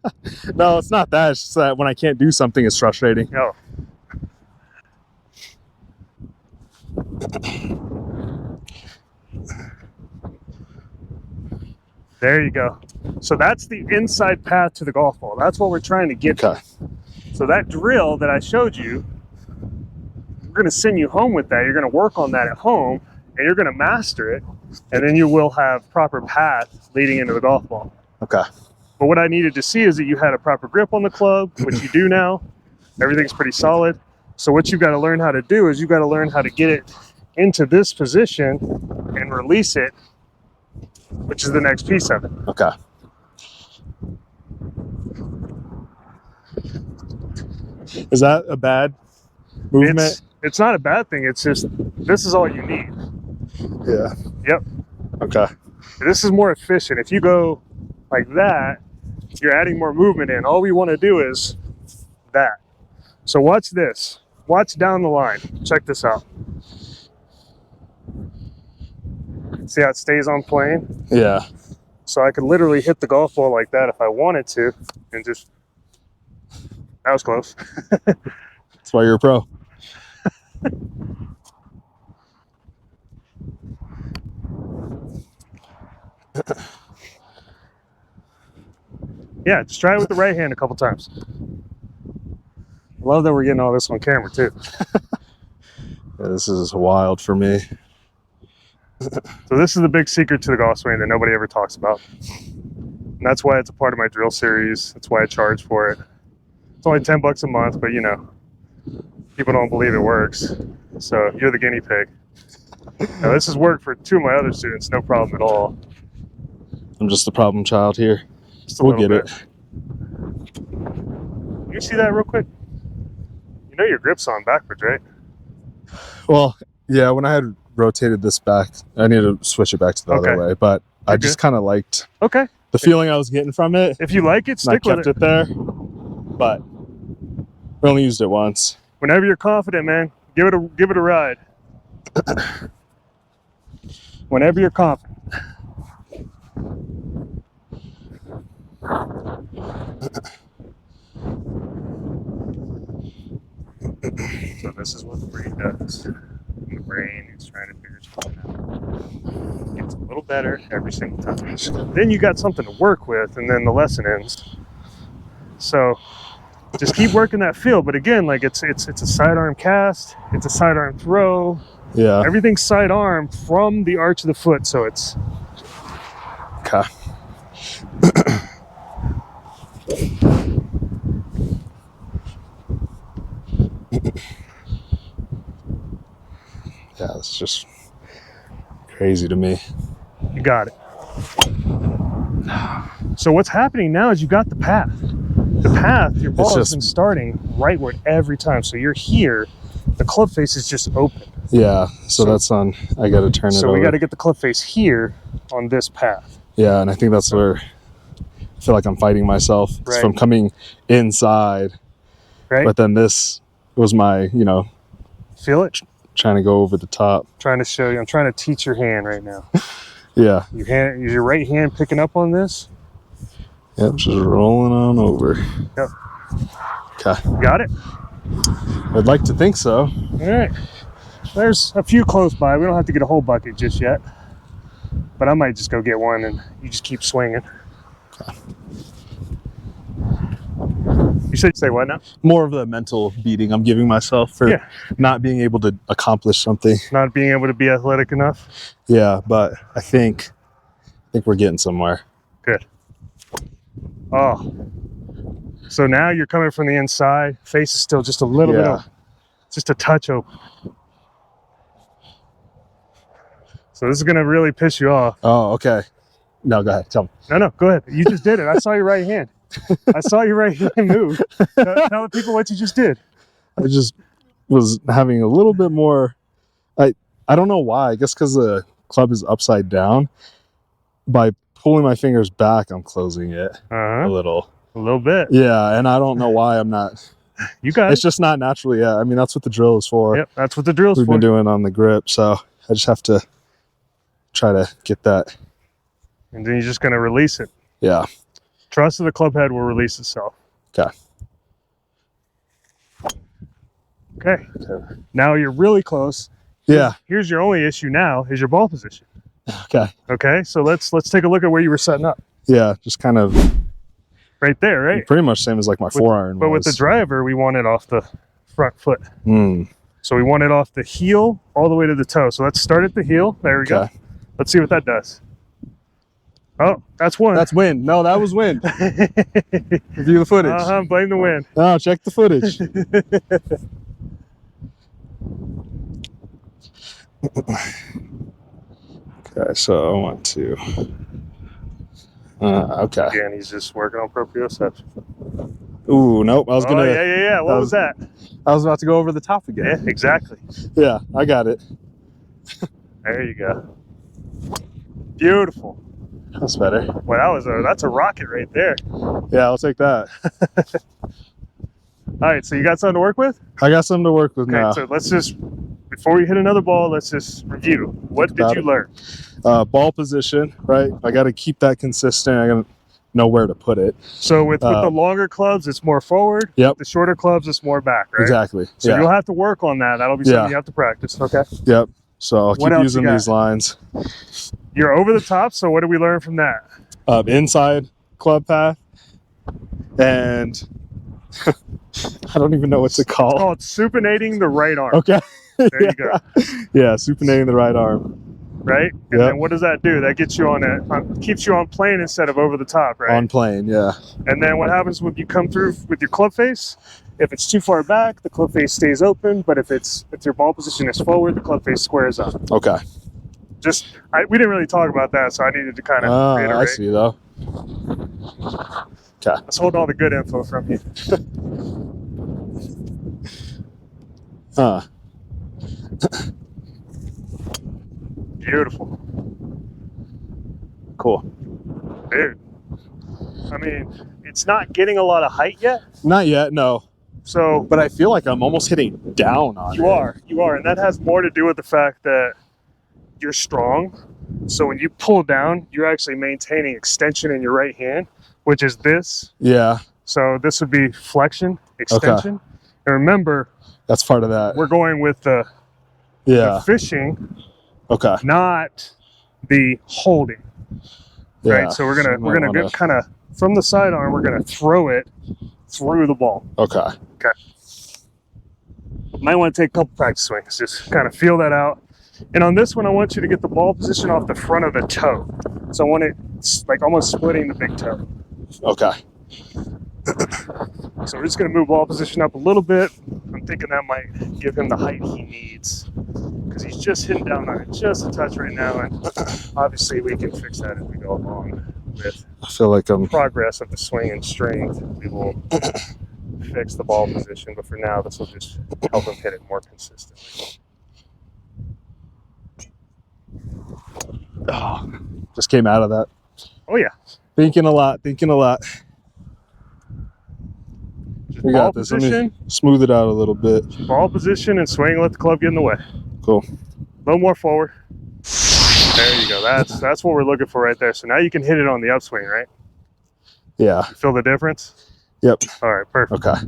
No, it's not that. It's just that when I can't do something, it's frustrating. No. There you go. So that's the inside path to the golf ball. That's what we're trying to get to. So that drill that I showed you, we're going to send you home with that. You're going to work on that at home, and you're going to master it, and then you will have proper path leading into the golf ball. Okay. But what I needed to see is that you had a proper grip on the club, which you do now. Everything's pretty solid. So what you've got to learn how to do is you've got to learn how to get it into this position and release it, which is the next piece of it. Okay. Is that a bad movement? It's not a bad thing. It's just, this is all you need. Yeah. Yep. Okay. This is more efficient. If you go like that, you're adding more movement in. All we want to do is that. So watch this. Watch down the line. Check this out. See how it stays on plane? Yeah. So I could literally hit the golf ball like that if I wanted to, and just, that was close. That's why you're a pro. Yeah, just try it with the right hand a couple times. Love that we're getting all this on camera too. Yeah, this is wild for me. So this is the big secret to the golf swing that nobody ever talks about. And that's why it's a part of my drill series. That's why I charge for it. It's only $10 a month, but you know, people don't believe it works. So you're the guinea pig. Now this has worked for 2 of my other students, no problem at all. I'm just the problem child here. We'll get it. You see that real quick? You know your grip's on backwards, right? Well, yeah, when I had rotated this back, I need to switch it back to the other way, but I just kind of liked the feeling I was getting from it. If you like it, stick with it. I kept it there, but we only used it once. Whenever you're confident, man, give it a ride. Whenever you're confident. So this is what the brain does. The brain is trying to figure something out. It's a little better every single time. Then you got something to work with, and then the lesson ends. So just keep working that feel. But again, like it's a sidearm cast, it's a sidearm throw. Yeah. Everything's sidearm from the arch of the foot, so it's okay. Yeah, it's just crazy to me. You got it. So what's happening now is you got the path. The path, your ball has been starting rightward every time. So you're here, the club face is just open. Yeah, so that's on, I got to turn it over. So we got to get the club face here on this path. Yeah, and I think that's where I feel like I'm fighting myself. It's from coming inside. Right. But then this was my, you know. Feel it? Trying to go over the top. Trying to show you. I'm trying to teach your hand right now. Yeah. Is your right hand picking up on this? Yep, just rolling on over. Yep. Okay. Got it? I'd like to think so. All right. There's a few close by. We don't have to get a whole bucket just yet. But I might just go get one and you just keep swinging. Okay. You said, say what now? More of the mental beating I'm giving myself for not being able to accomplish something. Not being able to be athletic enough? Yeah, but I think we're getting somewhere. Good. Oh. So now you're coming from the inside. Face is still just a little bit open. Just a touch open. So this is going to really piss you off. Oh, okay. No, go ahead. Tell me. No, go ahead. You just did it. I saw your right hand. I saw your right hand move. Tell the people what you just did. I just was having a little bit more. I don't know why. I guess because the club is upside down. By pulling my fingers back, I'm closing it a little. A little bit. Yeah, and I don't know why I'm not. You got It's just not naturally. Yeah, I mean, that's what the drill is for. Yep, that's what the drill's We've for. been doing on the grip, so I just have to try to get that. And then you're just going to release it. Yeah. Trust of the club head will release itself. Okay. Okay. Now you're really close. Yeah. Here's your only issue now is your ball position. Okay. Okay. So let's take a look at where you were setting up. Yeah, just kind of right there, right? pretty much same as like my forearm. But with the driver, we want it off the front foot. Mm. So we want it off the heel all the way to the toe. So let's start at the heel. There we go. Let's see what that does. Oh, that's one. That's wind. No, that was wind. Review the footage. Blame the wind. No, check the footage. Okay, so I want to. Okay. Again, he's just working on proprioception. Ooh, nope. I was gonna. Yeah. What was that? I was about to go over the top again. Yeah, exactly. Yeah, I got it. There you go. Beautiful. That's better. Well, that's a rocket right there. Yeah, I'll take that. All right, so you got something to work with? I got something to work with now. So let's just, before we hit another ball, let's just review. What did you learn? Ball position, right? I got to keep that consistent. I got to know where to put it. So with the longer clubs, it's more forward. Yep. The shorter clubs, it's more back, right? Exactly. So you'll have to work on that. That'll be something you have to practice, okay? Yep. So I'll keep using these lines. You're over the top, so what did we learn from that? Inside club path. And I don't even know what's it called. It's called supinating the right arm. Okay. There you go. Yeah, supinating the right arm. Right? And then what does that do? That gets you keeps you on plane instead of over the top, right? On plane, yeah. And then what happens when you come through with your club face? If it's too far back, the club face stays open, but if your ball position is forward, the club face squares up. Okay. We didn't really talk about that, so I needed to kind of reiterate. I see though. Okay. Let's hold all the good info from you. Beautiful. Cool. Dude. I mean, it's not getting a lot of height yet. Not yet, no. So, but I feel like I'm almost hitting down on it. You are, and that has more to do with the fact that you're strong. So when you pull down, you're actually maintaining extension in your right hand, which is this. Yeah. So this would be flexion, extension. Okay. And remember, that's part of that. We're going with the fishing. Okay. Not the holding. Yeah. Right. So we're gonna get kind of from the sidearm. We're gonna throw it through the ball. Okay. Okay. Might want to take a couple practice swings. Just kind of feel that out. And on this one, I want you to get the ball position off the front of the toe. So I want it like almost splitting the big toe. Okay. So we're just going to move ball position up a little bit. I'm thinking that might give him the height he needs because he's just hitting down on it just a touch right now. And obviously we can fix that as we go along with progress of the swing and strength. We will fix the ball position, but for now, this will just help him hit it more consistently. Oh, just came out of that. Oh, yeah. Thinking a lot. We got this. Let me smooth it out a little bit. Ball position and swing. Let the club get in the way. Cool. A little more forward. There you go. That's what we're looking for right there. So now you can hit it on the upswing, right? Yeah. You feel the difference? Yep. All right. Perfect. Okay.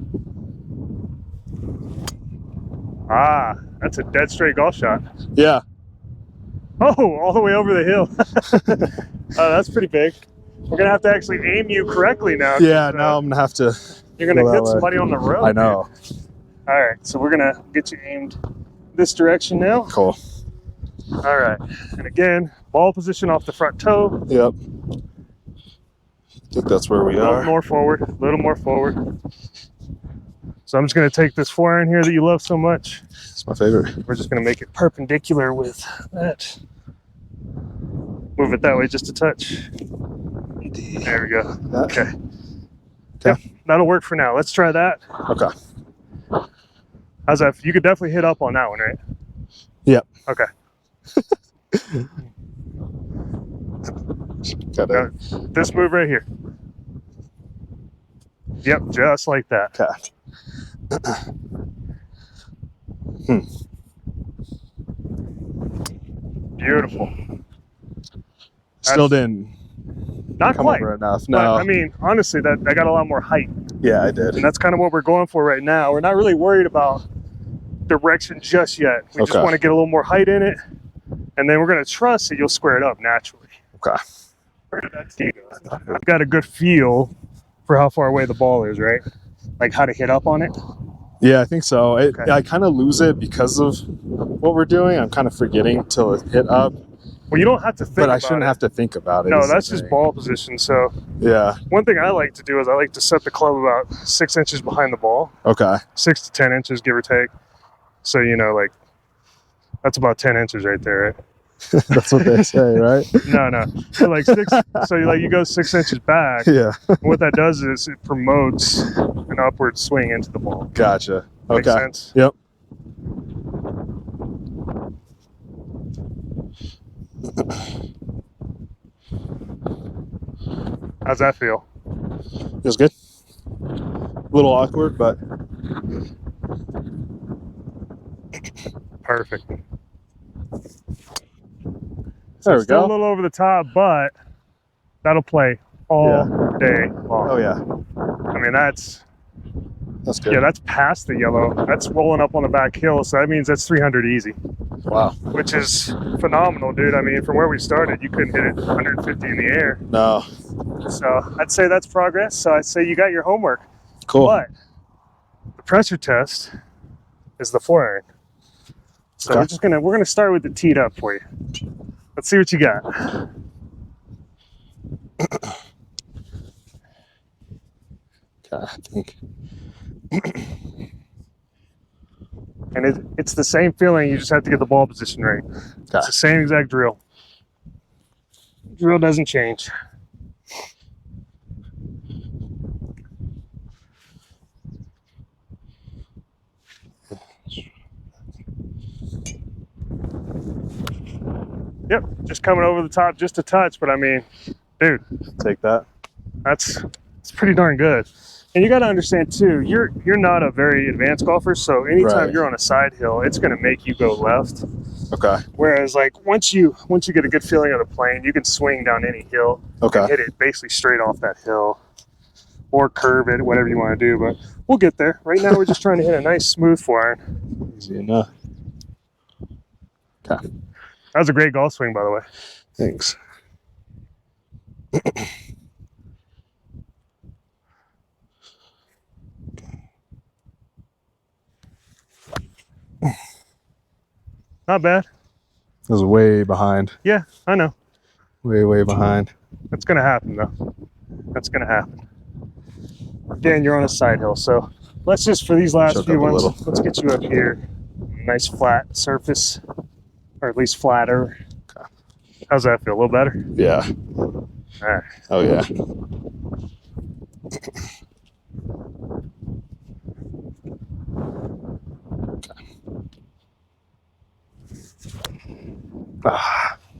That's a dead straight golf shot. Yeah. Oh, all the way over the hill. That's pretty big. We're going to have to actually aim you correctly now. Yeah, now I'm going to have to. You're going to hit somebody on the road. I know. Dude. All right, so we're going to get you aimed this direction now. Cool. All right, and again, ball position off the front toe. Yep. think that's where we A are. little more forward, a little more forward. So I'm just going to take this 4-iron here that you love so much. It's my favorite. We're just going to make it perpendicular with that. Move it that way just a touch. There we go. Okay. Yep, that'll work for now. Let's try that. Okay. How's that? You could definitely hit up on that one, right? Yep. Okay. Gotta... This move right here. Yep, just like that. Okay. Beautiful. Still didn't not come quite over enough. but, No. I mean, honestly, that got a lot more height. Yeah, I did. And that's kind of what we're going for right now. We're not really worried about direction just yet. We just want to get a little more height in it, and then we're going to trust that you'll square it up naturally. Okay. I've got a good feel for how far away the ball is, right? Like how to hit up on it. Yeah, I think so. Okay. I kind of lose it because of what we're doing. I'm kind of forgetting to hit up. Well, you don't have to think about it. But I shouldn't have to think about it. No, that's just ball position. So yeah. One thing I like to do is I like to set the club about 6 inches behind the ball. Okay. 6 to 10 inches, give or take. So, you know, like, that's about 10 inches right there, right? That's what they say, right? No. So like you go 6 inches back. Yeah. What that does is it promotes an upward swing into the ball. Gotcha. Makes Okay. sense? Yep. How's that feel? Feels good. A little awkward, but Perfect. there we Still go. a little over the top, but that'll play all day long. Oh yeah. I mean, that's good. Yeah, that's past the yellow. That's rolling up on the back hill, so that means that's 300 easy. Wow. Which is phenomenal, dude. I mean, from where we started, you couldn't hit it 150 in the air. No. So I'd say that's progress. So I'd say you got your homework. Cool. But the pressure test is the 4-iron. So Okay. we're gonna start with the teed up for you. Let's see what you got. I think. And it's the same feeling, you just have to get the ball position right. Okay. It's the same exact drill. Drill doesn't change. Yep, just coming over the top just a touch, but I mean, dude, Take that. it's pretty darn good. And you got to understand too, you're not a very advanced golfer, so anytime Right. you're on a side hill, it's going to make you go left. Okay. Whereas like once you get a good feeling of the plane, you can swing down any hill Okay. and hit it basically straight off that hill or curve it, whatever you want to do, but we'll get there. Right now we're just trying to hit a nice smooth 4-iron. Easy enough. Okay. That was a great golf swing, by the way. Thanks. Not bad. I was way behind. Yeah, I know. Way behind. That's going to happen, though. That's going to happen. Again, you're on a side hill, so let's just, for these last Choke few up a ones, little. let's get you up here. Nice flat surface, or at least flatter. Okay. How's that feel? A little better? Yeah. All right. Oh yeah.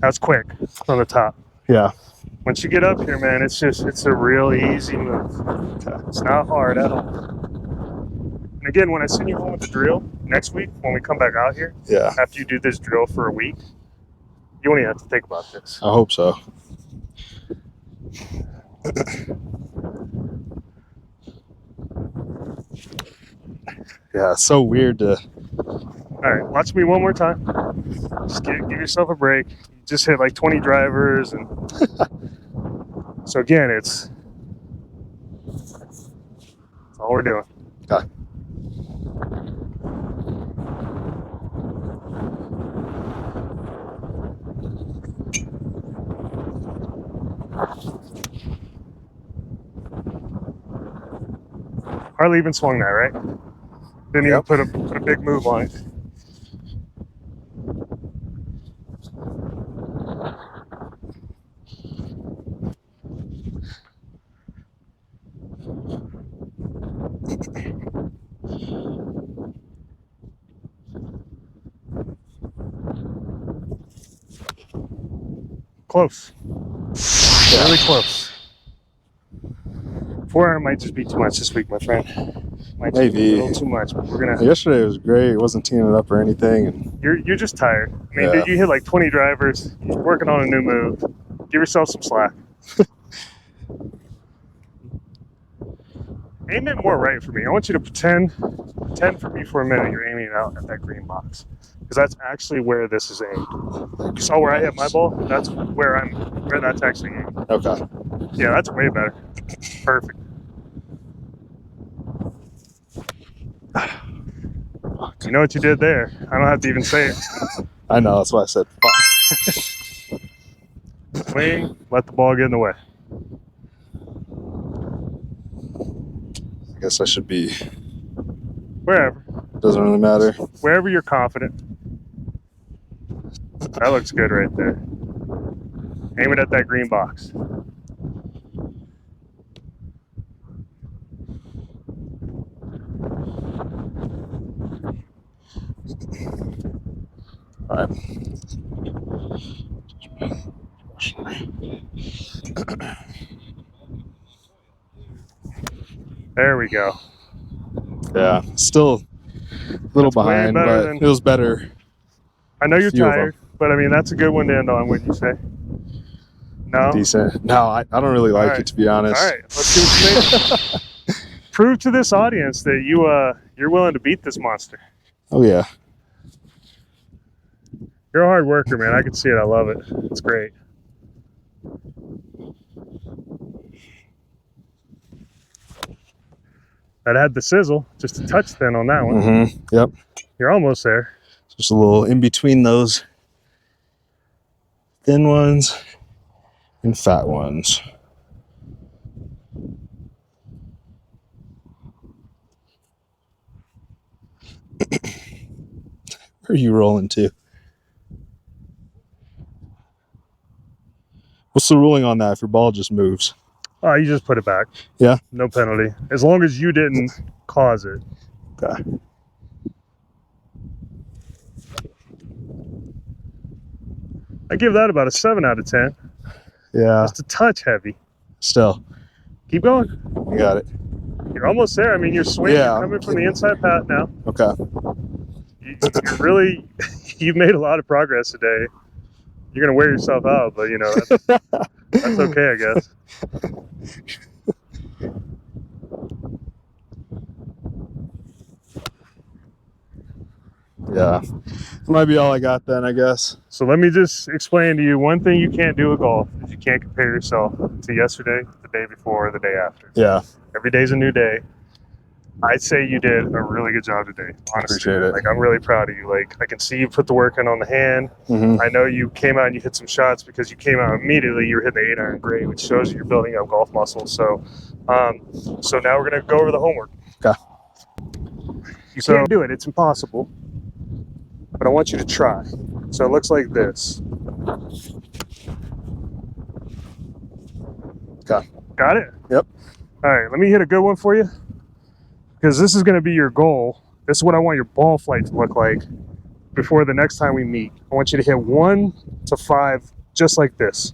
That's quick on the top. Yeah. Once you get up here, man, it's a real easy move. It's not hard at all. And again, when I send you home with the drill next week, when we come back out here, Yeah. after you do this drill for a week, you won't even have to think about this. I hope so. Yeah, it's so weird to. All right, watch me one more time. Just give yourself a break. You just hit like 20 drivers, and so again, it's all we're doing. Okay. Hardly even swung that, right? Didn't even put a big move on it. Close. Really close. 4-iron might just be too much this week, my friend. Might just be a little too much, but we're gonna. Yesterday was great. It wasn't teeing it up or anything. And you're just tired. I mean, dude, you hit like 20 drivers. You're working on a new move. Give yourself some slack. Aim it more right for me. I want you to pretend for me for a minute you're aiming out at that green box, because that's actually where this is aimed. You saw where I hit my ball? That's where that's actually aimed. okay. Yeah, that's way better. Perfect. You know what you did there? I don't have to even say it. I know. That's why I said fuck. Swing. Let the ball get in the way. I guess I should be. Wherever. Doesn't really matter. Wherever you're confident. That looks good right there. Aim it at that green box. All right. There we go. Yeah, still a little behind, but it was better. I know you're tired, but I mean, that's a good one to end on, wouldn't you say? No? Decent. No, I don't really like it, to be honest. All right, let's see what you make. Prove to this audience that you're willing to beat this monster. Oh, yeah. You're a hard worker, man. I can see it. I love it. It's great. That had the sizzle, just a touch thin on that one. Mm-hmm. Yep. You're almost there. Just a little in between those thin ones and fat ones. Where are you rolling to? What's the ruling on that if your ball just moves? Oh, you just put it back. Yeah? No penalty. As long as you didn't cause it. Okay. I give that about a 7 out of 10. Yeah. Just a touch heavy. Still. Keep going. You got it. You're almost there. I mean, you're swinging. Yeah. You're coming from the inside path now. Okay. You're really, you've made a lot of progress today. You're going to wear yourself out, but, you know, that's okay, I guess. Yeah. That might be all I got then, I guess. So let me just explain to you one thing you can't do with golf is you can't compare yourself to yesterday, the day before, or the day after. Yeah. Every day's a new day. I'd say you did a really good job today, honestly. Appreciate it. Like, I'm really proud of you. Like, I can see you put the work in on the hand. Mm-hmm. I know you came out and you hit some shots because you came out immediately. You were hitting the 8-iron gray, which shows you're building up golf muscle. So, so now we're going to go over the homework. Okay. You can't do it. It's impossible. But I want you to try. So it looks like this. Okay. Got it? Yep. All right, let me hit a good one for you. Because this is going to be your goal. This is what I want your ball flight to look like before the next time we meet. I want you to hit 1 to 5 just like this.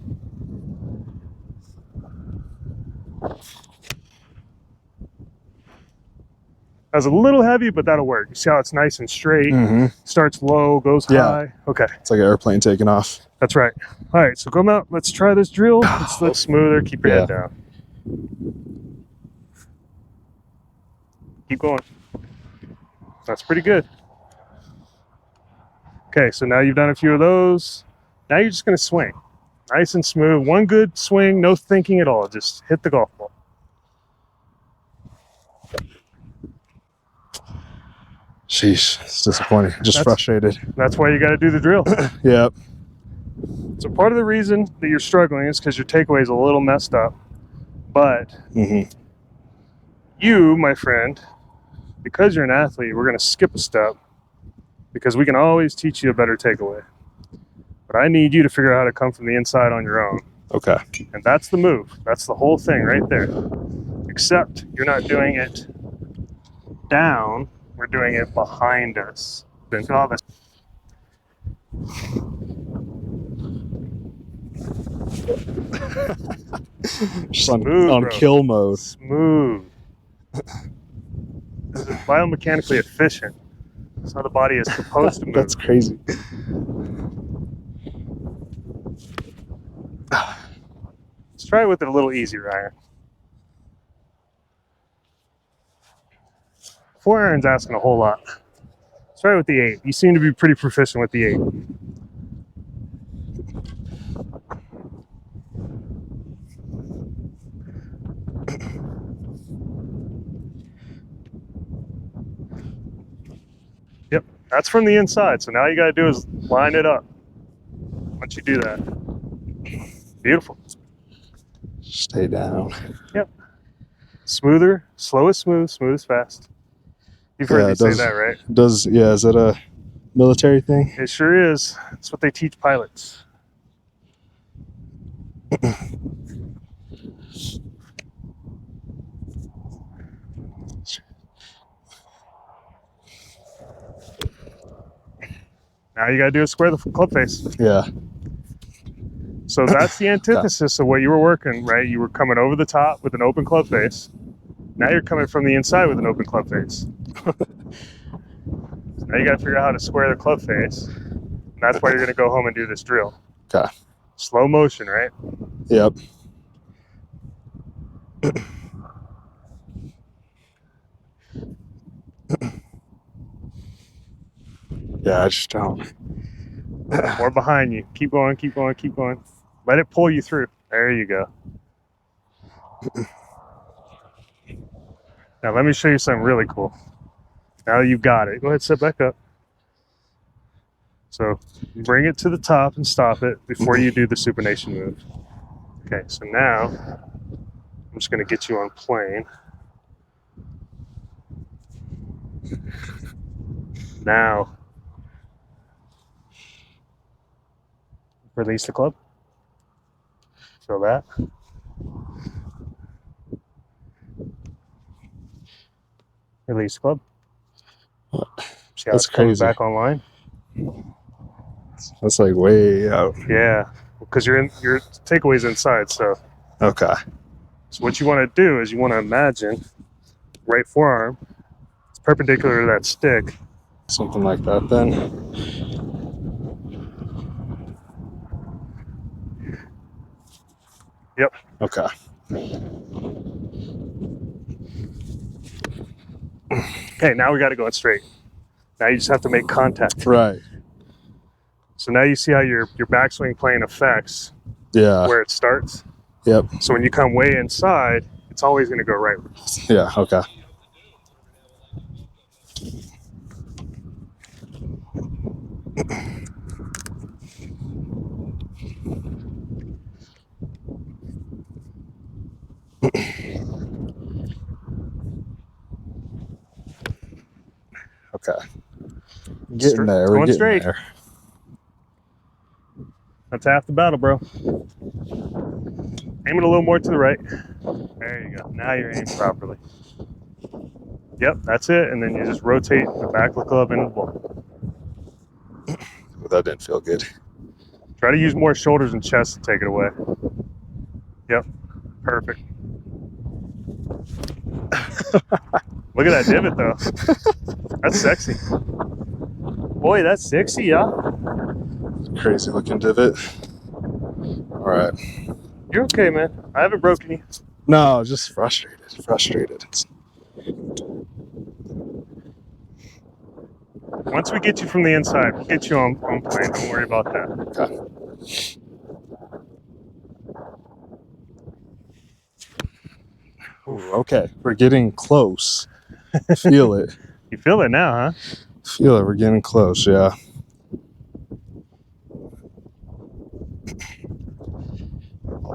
That's a little heavy, but that'll work. You see how it's nice and straight? Mm-hmm. Starts low, goes high. Okay. It's like an airplane taking off. That's right. All right, so come out. Let's try this drill. Let's smoother. Keep your head down. Keep going. That's pretty good. Okay, so now you've done a few of those. Now you're just going to swing. Nice and smooth. One good swing, no thinking at all. Just hit the golf ball. Sheesh, it's disappointing. Just frustrated. That's why you got to do the drill. Yep. So part of the reason that you're struggling is because your takeaway is a little messed up. But You, my friend, because you're an athlete, we're going to skip a step because we can always teach you a better takeaway. But I need you to figure out how to come from the inside on your own. Okay. And that's the move. That's the whole thing right there. Except you're not doing it down. We're doing it behind us. Then all this. Just Smooth, on bro. kill mode. Smooth. This is biomechanically efficient. That's how the body is supposed to move. That's crazy. Let's try it with it a little easier iron. 4 iron's asking a whole lot. Let's try it with the 8. You seem to be pretty proficient with the 8. Yep, that's from the inside. So now you got to do is line it up. Once you do that, beautiful. Stay down. Yep. Smoother, slow is smooth, smooth is fast. You've heard me say that, right? Is that a military thing? It sure is. That's what they teach pilots. Now you got to do is square the club face. Yeah. So that's the antithesis of what you were working, right? You were coming over the top with an open club face. Now you're coming from the inside with an open club face. So now you got to figure out how to square the club face. And that's why you're going to go home and do this drill. Okay. Slow motion, right? Yep. Yeah, I just don't. More behind you. Keep going, keep going, keep going. Let it pull you through. There you go. Now let me show you something really cool. Now that you've got it, go ahead, sit back up. So bring it to the top and stop it before you do the supination move. Okay, so now I'm just going to get you on plane. Now release the club. Feel that? Release the club. See how That's it's coming crazy. back online? That's like way out. Yeah, because your takeaway's inside. So Okay. what you want to do is you want to imagine right forearm, it's perpendicular to that stick. Something like that then. Yep. Okay. Okay, now we got to go straight. Now you just have to make contact. Right. So now you see how your backswing plane affects where it starts. Yep. So when you come way inside, it's always going to go right. Yeah. Okay. Okay. Getting there. We're Going getting straight. there. That's half the battle, bro. Aim it a little more to the right. There you go. Now you're aiming properly. Yep, that's it. And then you just rotate the back of the club into the ball. Well, that didn't feel good. Try to use more shoulders and chest to take it away. Yep, perfect. Look at that divot, though. That's sexy. Boy, that's sexy, yeah. Crazy looking divot. All right. You're okay, man. I haven't broken you. No, just frustrated. Frustrated. Once we get you from the inside, we'll get you on plane. Don't worry about that. Okay. Ooh, okay. We're getting close. Feel it. You feel it now, huh? Feel it. We're getting close. Yeah.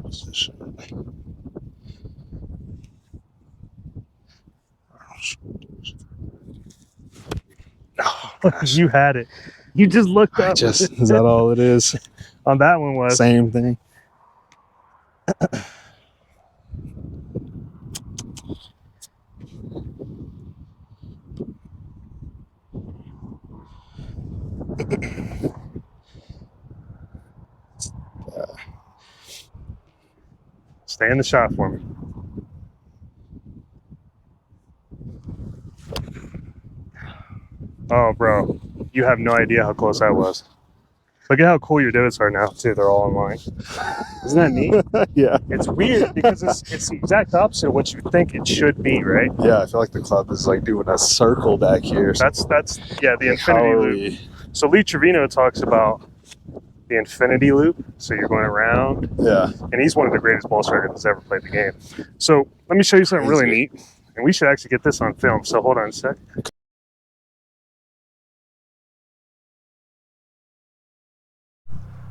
Position. You had it. You just looked up. Is that all it is? On that one was. Same thing. Stay in the shot for me. Oh, bro, you have no idea how close that was. Look at how cool your divots are now, too. They're all in line. Isn't that neat? Yeah. It's weird because it's the exact opposite of what you think it should be, right? Yeah, I feel like the club is like doing a circle back here. That's the infinity loop. So Lee Trevino talks about the infinity loop. So you're going around. Yeah. And he's one of the greatest ball strikers that's ever played the game. So let me show you something really neat. And we should actually get this on film. So hold on a sec.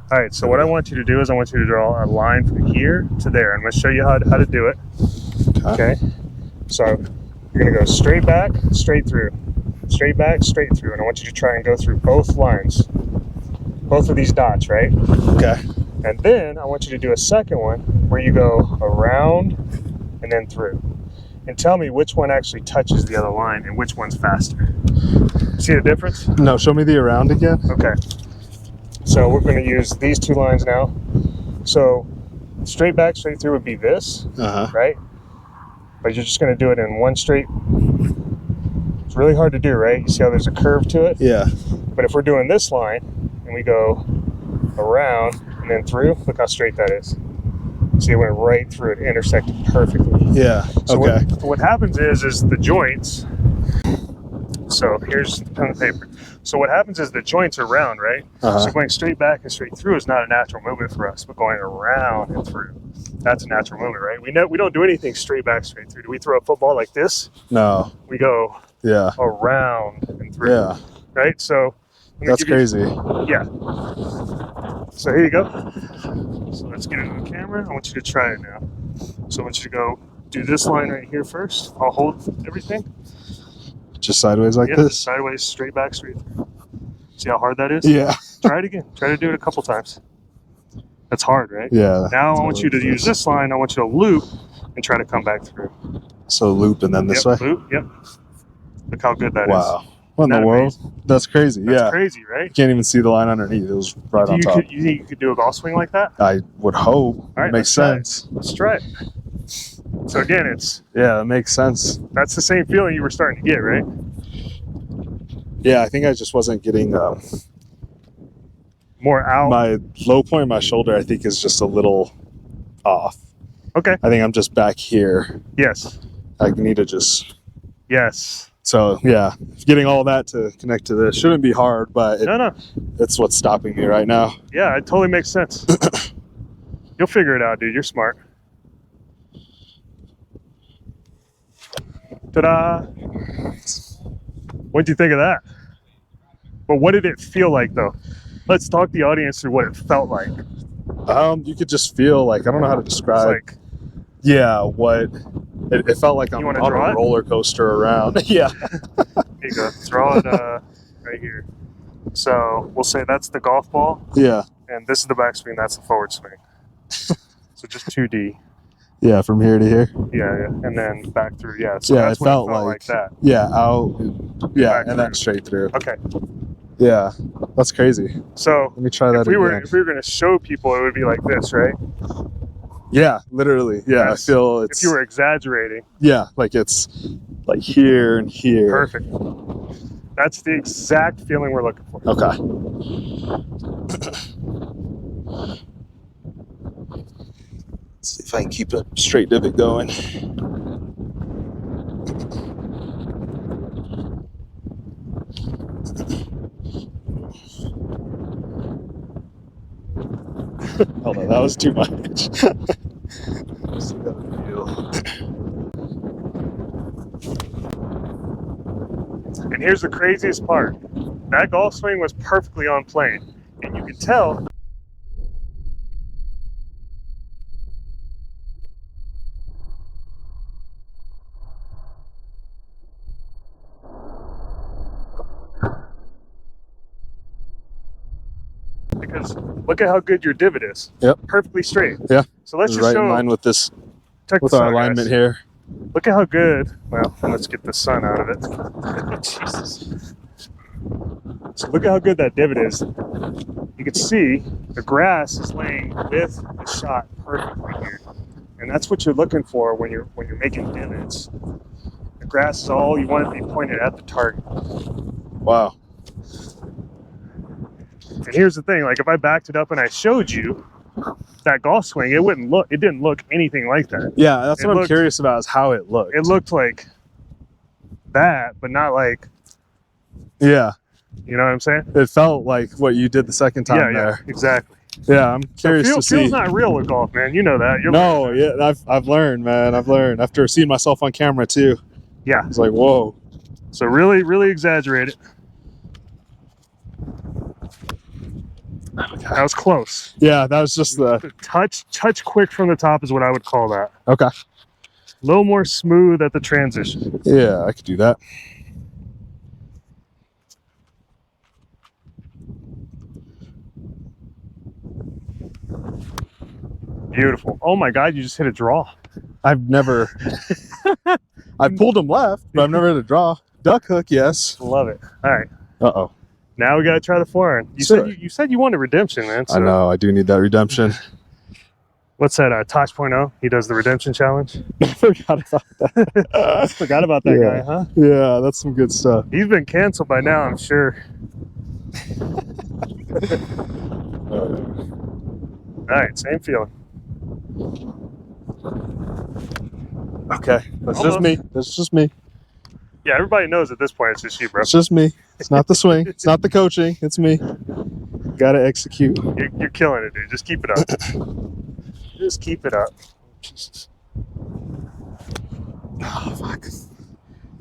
All right, so what I want you to do is I want you to draw a line from here to there. I'm going to show you how to do it. Okay. So you're going to go straight back, straight through. Straight back, straight through. And I want you to try and go through both lines. Both of these dots, right? Okay. And then I want you to do a second one where you go around and then through. And tell me which one actually touches the other line and which one's faster. See the difference? No, show me the around again. Okay. So we're going to use these two lines now. So straight back, straight through would be this, right? But you're just going to do it in one straight. It's really hard to do, right? You see how there's a curve to it? Yeah. But if we're doing this line and we go around and then through, look how straight that is. See, it went right through it, intersected perfectly. Yeah. So okay. What happens is the joints. So here's the pen and paper. So what happens is the joints are round, right? So going straight back and straight through is not a natural movement for us, but going around and through, that's a natural movement, right? We don't do anything straight back, straight through. Do we throw a football like this? No. We go around and through. Yeah. Right? So that's crazy. Yeah. So here you go. So let's get into the camera. I want you to try it now. So I want you to go do this line right here first. I'll hold everything. Just sideways like this? Sideways, straight back, straight through. See how hard that is? Yeah. Try it again. Try to do it a couple times. That's hard, right? Yeah. Now I want you to use this line. I want you to loop and try to come back through. So loop and then this way? Loop, yep. Look how good that is. Wow. What in the world? Amazing? That's crazy. That's crazy, right? You can't even see the line underneath. It was right on top. You think you could do a golf swing like that? I would hope. All right, makes sense. Let's try it. So again, it makes sense. That's the same feeling you were starting to get, right? Yeah, I think I just wasn't getting more out. My low point in my shoulder, I think, is just a little off. Okay. I think I'm just back here. Yes. I need to just. Yes. So yeah, getting all that to connect to this shouldn't be hard, but it's what's stopping me right now. Yeah, it totally makes sense. You'll figure it out, dude. You're smart. Ta-da! What'd you think of that? But what did it feel like, though? Let's talk the audience through what it felt like. You could just feel like, I don't know how to describe. What it felt like I'm on a roller coaster around. Yeah. Here you go. Draw it right here. So we'll say that's the golf ball. Yeah. And this is the backswing. That's the forward swing. So just 2D. Yeah, from here to here. Yeah, and then back through. Yeah, so that's it felt like that. Yeah, out. Yeah, and then straight through. Okay. Yeah, that's crazy. So let me try that again. If we were going to show people, it would be like this, right? Yeah, literally. Yeah, I feel it's. If you were exaggerating. Yeah, like it's like here and here. Perfect. That's the exact feeling we're looking for. Okay. Let's see if I can keep a straight divot going. Hold on, that was too much. And here's the craziest part. That golf swing was perfectly on plane. And you could tell. is, look at how good your divot is. Yep. Perfectly straight. Yeah. So let's just right show. in line with this, Check with this our out, alignment guys. here. Look at how good. Well, let's get the sun out of it. Jesus. So look at how good that divot is. You can see the grass is laying with the shot perfectly here, and that's what you're looking for when you're making divots. The grass is all you want it to be pointed at the target. Wow. And here's the thing: like if I backed it up and I showed you that golf swing, it didn't look anything like that. Yeah, that's what I'm curious about, is how it looked. It looked like that, but not like. Yeah. You know what I'm saying? It felt like what you did the second time there. Yeah, exactly. Yeah, I'm curious to see. Feel's not real with golf, man. You know that. Yeah, I've learned, man. I've learned after seeing myself on camera too. Yeah. It's like, whoa. So really, really exaggerate it. Okay. That was close. Yeah, that was just the touch quick from the top is what I would call that. Okay. A little more smooth at the transition. Yeah, I could do that. Beautiful. Oh my God, you just hit a draw. I've never. I pulled them left, but I've never hit a draw. Duck hook, yes. Love it. All right. Uh-oh. Now we got to try the forehand. You said you wanted redemption, man. So. I know. I do need that redemption. What's that? Tosh.0? He does the redemption challenge. I forgot about that. Forgot about that guy, huh? Yeah, that's some good stuff. He's been canceled by now, I'm sure. All right, same feeling. Okay, that's just me. That's just me. Yeah, everybody knows at this point it's just you, bro. It's just me. It's not the swing. It's not the coaching. It's me. Gotta execute. You're killing it, dude. Just keep it up. Just keep it up. Jesus. Oh, fuck. If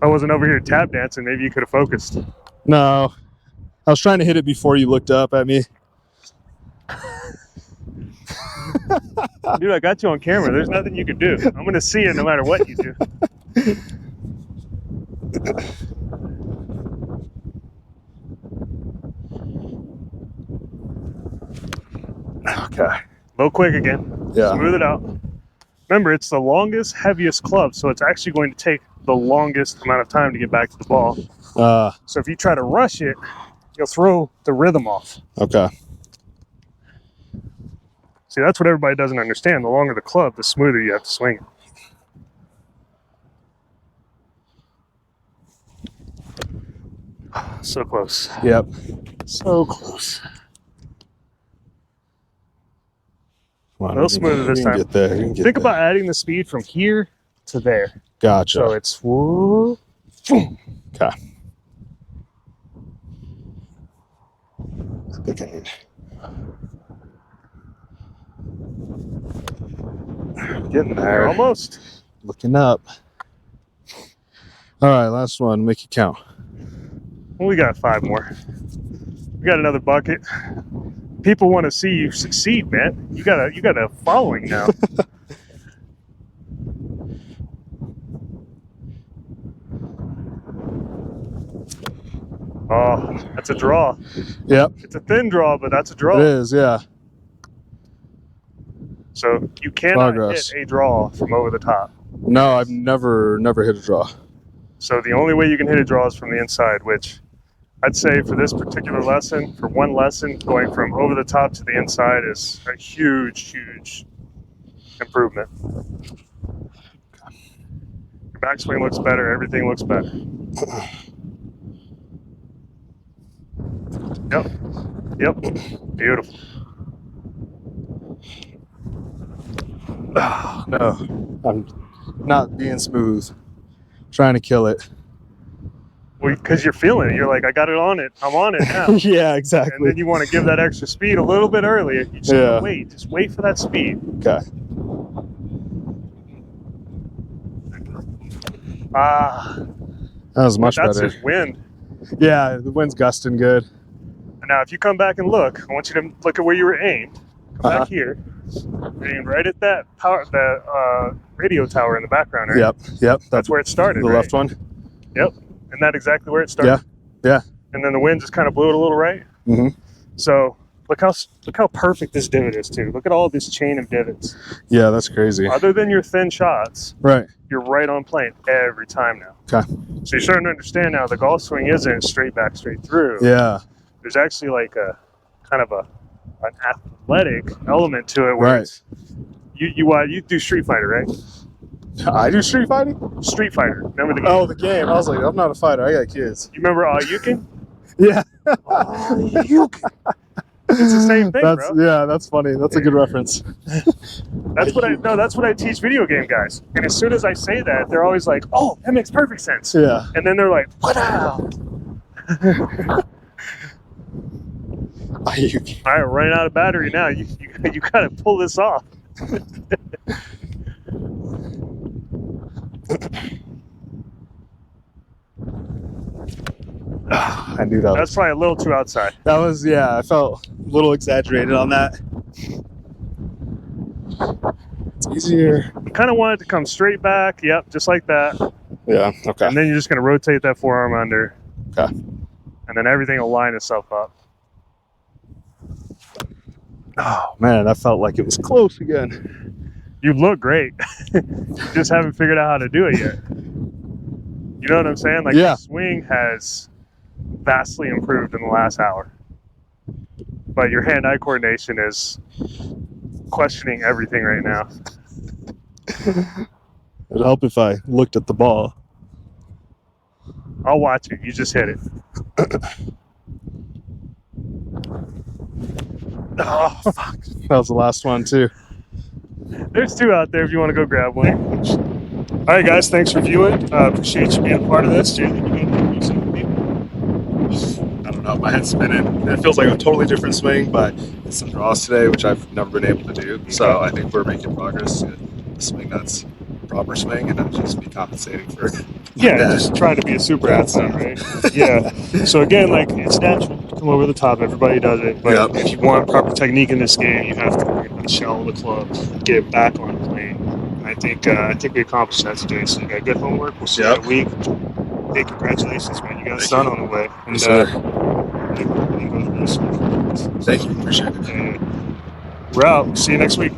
I wasn't over here tap dancing, maybe you could have focused. No. I was trying to hit it before you looked up at me. Dude, I got you on camera. There's nothing you can do. I'm going to see it no matter what you do. Okay. A little quick again. Yeah. Smooth it out. Remember, it's the longest, heaviest club, so it's actually going to take the longest amount of time to get back to the ball. So if you try to rush it, you'll throw the rhythm off. Okay. See, that's what everybody doesn't understand. The longer the club, the smoother you have to swing it. So close. Yep. So close. A little smoother this time. Get there. Think about adding the speed from here to there. Gotcha. So it's whoa. Okay. Okay. Getting there. Almost. Looking up. All right, last one. Make it count. Well, we got 5 more. We got another bucket. People want to see you succeed, man. You got a following now. Oh, that's a draw. Yep. It's a thin draw, but that's a draw. It is, yeah. So you cannot hit a draw from over the top. No, I've never hit a draw. So the only way you can hit a draw is from the inside, which I'd say for this particular lesson, for one lesson, going from over the top to the inside is a huge, huge improvement. Your backswing looks better. Everything looks better. Yep. Yep. Beautiful. Oh, no, I'm not being smooth. Trying to kill it. Well, because you're feeling it. You're like, I got it on it. I'm on it now. Yeah, exactly. And then you want to give that extra speed a little bit earlier. You just want to wait. Just wait for that speed. Okay. That was much better. That's just wind. Yeah, the wind's gusting good. Now, if you come back and look, I want you to look at where you were aimed. Come back here. Aimed right at that radio tower in the background, right? Yep. That's where it started. The left one. Yep. Isn't that exactly where it started? Yeah. And then the wind just kind of blew it a little right. Mm-hmm. So look how perfect this divot is too. Look at all this chain of divots. Yeah, that's crazy. Other than your thin shots, Right. you're right on plane every time now. Okay. So you're starting to understand now the golf swing isn't straight back, straight through. Yeah. There's actually like a kind of an athletic element to it. Where Right. You do Street Fighter, right? I do Street Fighting? Street Fighter. Remember the game? Oh, the game. I was like, I'm not a fighter. I got kids. You remember Yukin? Yeah. Yukin. It's the same thing, bro. Yeah, that's funny. That's a good reference. That's what I teach video game guys. And as soon as I say that, they're always like, "Oh, that makes perfect sense." Yeah. And then they're like, "What now?" All right, we're running out of battery now. You gotta pull this off. I knew that. That's probably a little too outside. That was, yeah, I felt a little exaggerated on that. It's easier. You kind of want it to come straight back. Yep, just like that. Yeah, okay. And then you're just going to rotate that forearm under. Okay. And then everything will line itself up. Oh, man, I felt like it was close again. You look great. Just haven't figured out how to do it yet. You know what I'm saying? Like, yeah. The swing has vastly improved in the last hour. But your hand-eye coordination is questioning everything right now. It'd help if I looked at the ball. I'll watch it. You just hit it. Oh, fuck. That was the last one, too. There's two out there if you want to go grab one. All right, guys. Thanks for viewing. Appreciate you being a part of this. Jalen, I don't know. My head's spinning. It feels like a totally different swing, but it's some draws today, which I've never been able to do. So I think we're making progress. A swing that's proper swing, and not just be compensating for. Yeah, just trying to be a super athlete, right? Yeah. So again, like, it's natural to come over the top. Everybody does it. But if you want proper technique in this game, you have to unshell the club, get it back on plane. And I think we accomplished that today. So you got good homework. We'll see you in a week. Hey, congratulations, man! You got a son on the way. And, Thank you. Appreciate it. We're out. See you next week.